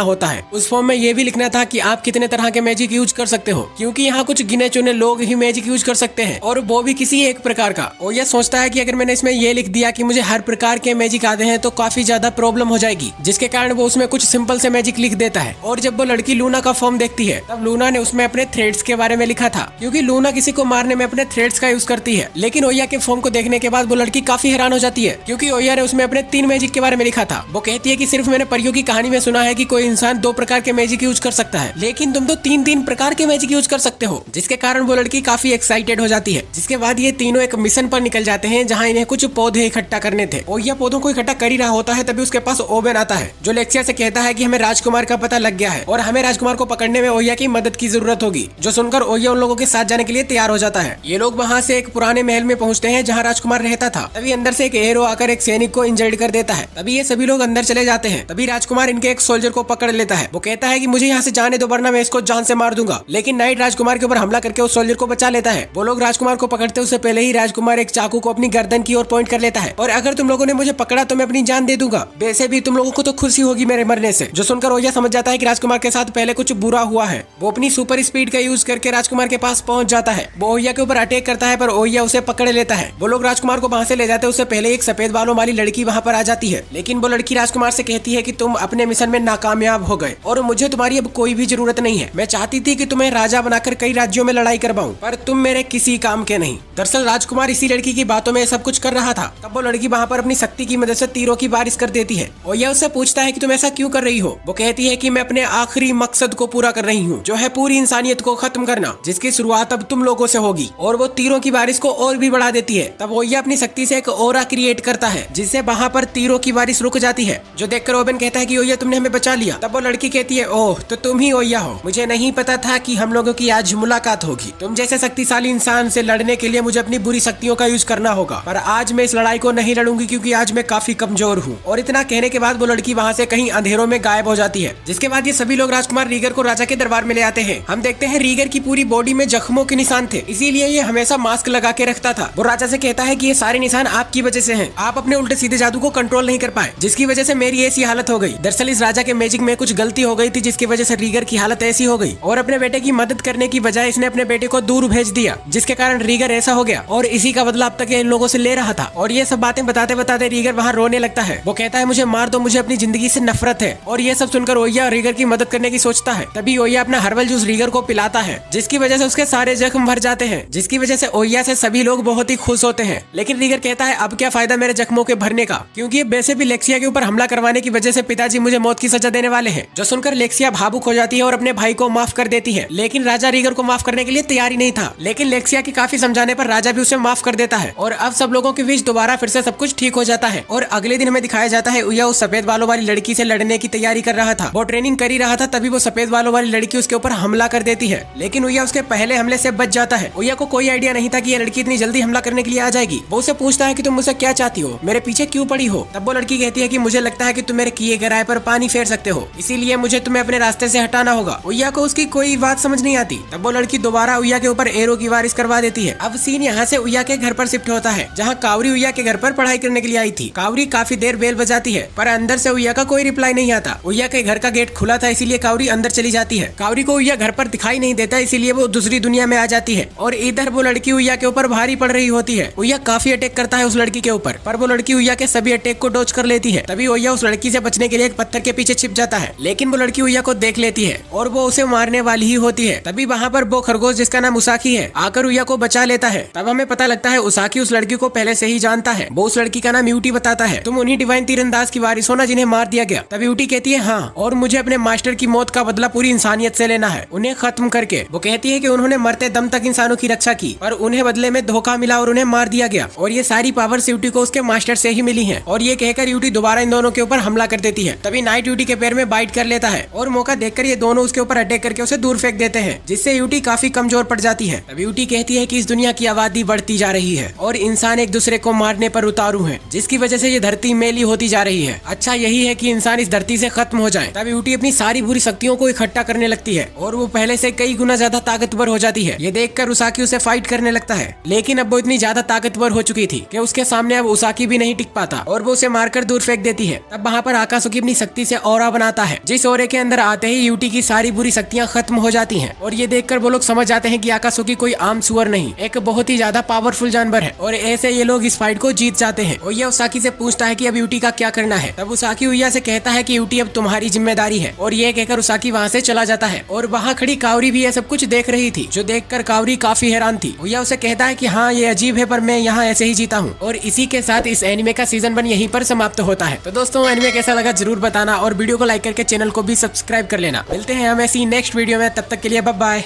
होता है। उस फॉर्म में ये भी लिखना था कि आप कितने तरह के मैजिक यूज कर सकते हो, क्योंकि यहाँ कुछ गिने चुने लोग ही मैजिक यूज कर सकते हैं, और वो भी किसी एक प्रकार का। ओया सोचता है कि अगर मैंने इसमें ये लिख दिया कि मुझे हर प्रकार के मैजिक आते हैं तो काफी ज्यादा प्रॉब्लम हो जाएगी, जिसके कारण वो उसमें कुछ सिंपल से मैजिक लिख देता है। और जब वो लड़की लूना का फॉर्म देखती है, तब लूना ने उसमें अपने थ्रेड्स के बारे में लिखा था, क्योंकि लूना किसी को मारने में अपने थ्रेड्स का यूज करती है। लेकिन ओया के फॉर्म को देखने के बाद वो लड़की काफी हैरान हो जाती है, क्योंकि ओया ने उसमें अपने 3 मैजिक के बारे में लिखा था। वो कहती है कि सिर्फ मैंने परियों की कहानी में सुना है कि कोई इंसान 2 प्रकार के मैजिक यूज कर सकता है, लेकिन तुम तो 3 प्रकार के मैजिक यूज कर सकते हो, जिसके कारण वो लड़की काफी एक्साइटेड हो जाती है। जिसके बाद ये तीनों एक मिशन पर निकल जाते हैं, जहाँ इन्हें कुछ पौधे इकट्ठा करने थे। ओया पौधों को इकट्ठा कर ही रहा होता है, तभी उसके पास ओवेन आता है, जो लेक्सिया से कहता है कि हमें राजकुमार का पता लग गया है और हमें राजकुमार को पकड़ने में ओया की मदद की जरूरत होगी। जो सुनकर ओया उन लोगों के साथ जाने के लिए तैयार हो जाता है। ये लोग वहाँ से एक पुराने महल में पहुँचते हैं, जहाँ राजकुमार रहता था। तभी अंदर से एक एरो आकर एक सैनिक को इंजर्ड कर देता है। तभी ये सभी लोग अंदर चले जाते हैं। तभी राजकुमार इनके एक सोल्जर को पकड़ लेता है। वो कहता है कि मुझे यहाँ से जाने दो, वरना मैं इसको जान से मार दूंगा। लेकिन नाइट राजकुमार के ऊपर हमला करके उस सोल्जर को बचा लेता है। वो लोग राजकुमार को पकड़ते उससे पहले ही राजकुमार एक चाकू को अपनी गर्दन की ओर पॉइंट कर लेता है, और अगर तुम लोगों ने मुझे पकड़ा तो मैं अपनी जान दे दूंगा, वैसे भी तुम लोगों को तो खुशी होगी मेरे मरने से। जो सुनकर ओया समझ जाता है कि राजकुमार के साथ पहले कुछ बुरा हुआ है। वो अपनी सुपर स्पीड का यूज करके राजकुमार के पास पहुंच जाता है। वो ओया के ऊपर अटैक करता है, पर ओया उसे पकड़ लेता है। वो लोग राजकुमार को वहाँ से ले जाते हैं, उससे पहले एक सफेद बालों वाली लड़की वहाँ पर आ जाती है। लेकिन वो लड़की राजकुमार से कहती है कि तुम अपने मिशन में नाकामयाब हो गए और मुझे तुम्हारी अब कोई भी जरूरत नहीं है। मैं चाहती थी कि तुम्हें राजा बनाकर कई राज्यों में लड़ाई करवाऊं, पर तुम मेरे किसी काम के नहीं। दरअसल राजकुमार इसी लड़की की बातों में सब कुछ कर रहा था। तब वो लड़की वहाँ पर अपनी शक्ति की मदद से तीरों की बारिश कर देती है। ओया उससे पूछता है कि तुम ऐसा क्यों कर रही हो? वो कहती है कि मैं अपने आखिरी मकसद को पूरा कर रही हूँ, जो है पूरी इंसानियत को खत्म करना, जिसकी शुरुआत अब तुम लोगों से होगी। और वो तीरों की बारिश को और भी बढ़ा देती है। तब ओया अपनी शक्ति से एक ऑरा क्रिएट करता है, जिससे वहाँ पर तीरों की बारिश रुक जाती है। जो देखकर ओवेन कहता है कि ओया तुमने हमें बचा लिया। तब वो लड़की कहती है ओह तो तुम ही ओया हो, मुझे नहीं पता था कि हम लोगों की आज मुलाकात होगी। तुम जैसे शक्तिशाली इंसान से लड़ने के लिए मुझे अपनी बुरी शक्तियों का यूज करना होगा, पर आज मैं इस लड़ाई को नहीं लड़ूंगी क्योंकि आज मैं काफी कमजोर हूँ। और इतना कहने के बाद वो लड़की वहाँ से कहीं अंधेरों में गायब हो जाती है। जिसके बाद ये सभी लोग राजकुमार रीगर को राजा के दरबार में ले आते हैं। हम देखते हैं रीगर की पूरी बॉडी में जख्मों के निशान थे, इसीलिए ये हमेशा मास्क लगा के रखता था। वो राजा से कहता है कि ये सारे निशान आपकी वजह से हैं। आप अपने उल्टे सीधे जादू को कंट्रोल नहीं कर पाए, जिसकी वजह से मेरी ऐसी हालत हो गई। दरअसल इस राजा के मैजिक में कुछ गलती हो गई थी, जिसकी वजह से रीगर की हालत ऐसी हो गई, और अपने बेटे की मदद करने की बजाय इसने अपने बेटे को दूर भेज दिया, जिसके कारण रीगर ऐसा हो गया। और इसी का बदला अब तक इन लोगों से ले रहा था। और ये सब बातें बताते बताते रीगर वहाँ रोने लगता है। वो कहता है मुझे मार दो, मुझे अपनी जिंदगी से नफरत है। और ये सब सुनकर ओया रीगर की मदद करने की सोचता है। तभी ओया अपना हर्बल जूस रीगर को पिलाता है, जिसकी वजह से उसके सारे जख्म भर जाते हैं, जिसकी वजह से ओया से सभी लोग बहुत ही खुश होते हैं। लेकिन रीगर कहता है अब क्या फायदा मेरे जख्मों के भरने का, क्योंकि वैसे भी लेक्सिया के ऊपर हमला करवाने की वजह से पिताजी मुझे मौत की सजा देने वाले हैं। जो सुनकर लेक्सिया भावुक हो जाती है और अपने भाई को माफ कर देती है। लेकिन राजा रीगर को माफ करने के लिए तैयार ही नहीं था। लेकिन लेक्सिया की काफी समझाने पर राजा भी उसे माफ कर देता है, और अब सब लोगों के बीच दोबारा फिर से सब कुछ ठीक हो जाता है। और अगले दिन हमें दिखाया जाता है ओया उस सफेद बालों वाली लड़की से लड़ने की तैयारी कर रहा था। वो ट्रेनिंग कर ही रहा था, तभी वो सफेद बालों वाली लड़की उसके ऊपर हमला कर देती है। लेकिन ओया उसके पहले हमले से बच जाता है। ओया को कोई आइडिया नहीं था कि ये लड़की इतनी जल्दी हमला करने के लिए आ जाएगी। वो उसे पूछता है कि तुम मुझसे क्या चाहती हो, मेरे पीछे क्यों पड़ी हो? तब वो लड़की कहती है कि मुझे लगता है कि तुम मेरे किए गए राय पर पानी फेर सकते हो, इसीलिए मुझे तुम्हें अपने रास्ते से हटाना होगा। ओया को उसकी कोई बात समझ नहीं आती। तब वो लड़की दोबारा ओया के ऊपर एरो की बारिश करवा देती है। अब सीन यहाँ से ओया के घर पर शिफ्ट होता है, जहाँ कावरी ओया के घर पर पढ़ाई करने के लिए आई थी। कावरी काफी देर बेल बजाती है, पर अंदर से ओया का कोई रिप्लाई नहीं आता। ओया के घर का गेट खुला था, इसीलिए कावरी अंदर चली जाती है। कावरी को ओया घर पर दिखाई नहीं देता, इसीलिए वो दूसरी दुनिया में आ जाती है। और इधर वो लड़की ओया के ऊपर भारी पड़ रही होती है। ओया काफी अटैक करता है उस लड़की के ऊपर, पर वो लड़की ओया के सभी अटैक को डॉज कर लेती है। तभी ओया उस लड़की से बचने के लिए एक पत्थर के पीछे छिप जाता है, लेकिन वो लड़की ओया को देख लेती है। और वो उसे मारने वाली ही होती है। तभी वहाँ पर वो खरगोश जिसका नाम उसाकी है आकर उया को बचा लेता है। तब हमें पता लगता है उसाकी उस लड़की को पहले से ही जानता है। वो उस लड़की का नाम यूटी बताता है, तुम उन्हीं डिवाइन तीरंदाज की वारिस हो ना जिन्हें मार दिया गया। तब यूटी कहती है हाँ, और मुझे अपने मास्टर की मौत का बदला पूरी इंसानियत से लेना है, उन्हें खत्म करके। वो कहती है कि उन्होंने मरते दम तक इंसानों की रक्षा की, पर उन्हें बदले में धोखा मिला और उन्हें मार दिया गया, और ये सारी पावर्स यूटी को उसके मास्टर से ही मिली हैं। और ये कहकर यूटी दोबारा इन दोनों के ऊपर हमला कर देती है। तभी नाइट यूटी के पैर में बाइट कर लेता है और मौका देखकर ये दोनों उसके ऊपर अटैक करके उसे दूर फेंक देते हैं, जिससे यूटी काफी कमजोर पड़ जाती है। तब यूटी कहती है कि इस दुनिया की आबादी बढ़ती जा रही है और इंसान एक दूसरे को मारने पर उतारू हैं, जिसकी वजह से ये धरती मैली होती जा रही है। अच्छा यही है कि इंसान इस धरती से खत्म हो जाए। तब यूटी अपनी सारी बुरी शक्तियों को इकट्ठा करने लगती है और वो पहले से कई गुना ज्यादा ताकतवर हो जाती है। ये देखकर उसाकी उसे फाइट करने लगता है, लेकिन अब वो इतनी ज्यादा ताकतवर हो चुकी थी कि उसके सामने अब उसाकी भी नहीं टिक पाता और वो उसे मारकर दूर फेंक देती है। तब वहाँ पर आकाशुकी अपनी शक्ति से ऑरा बनाता है, जिस ऑरे के अंदर आते ही यूटी की सारी बुरी शक्तियाँ खत्म हो जाती हैं। और ये देखकर वो लोग समझ जाते हैं कि आकाशुकी कोई आम सुअर नहीं, एक बहुत ही ज्यादा पावरफुल जानवर है, और ऐसे ये लोग इस फाइट को जीत जाते हैं। और ये उसाकी से पूछता है कि अब यूटी का क्या करना है। तब उसाकी उया से कहता है कि यूटी अब तुम्हारी जिम्मेदारी है, और ये कहकर उसाकी वहाँ से चला जाता है। और वहाँ खड़ी कावरी भी ये सब कुछ देख रही थी, जो देखकर कावरी काफी हैरान थी। उया उसे कहता है कि हाँ ये अजीब है, पर मैं यहाँ ऐसे ही जीता हूँ। और इसी के साथ इस एनिमे का सीजन 1 यहीं पर समाप्त होता है। तो दोस्तों एनिमे कैसा लगा जरूर बताना, और वीडियो को लाइक करके चैनल को भी सब्सक्राइब कर लेना। मिलते हैं हम ऐसी नेक्स्ट वीडियो में, तब तक के लिए बाय बाय।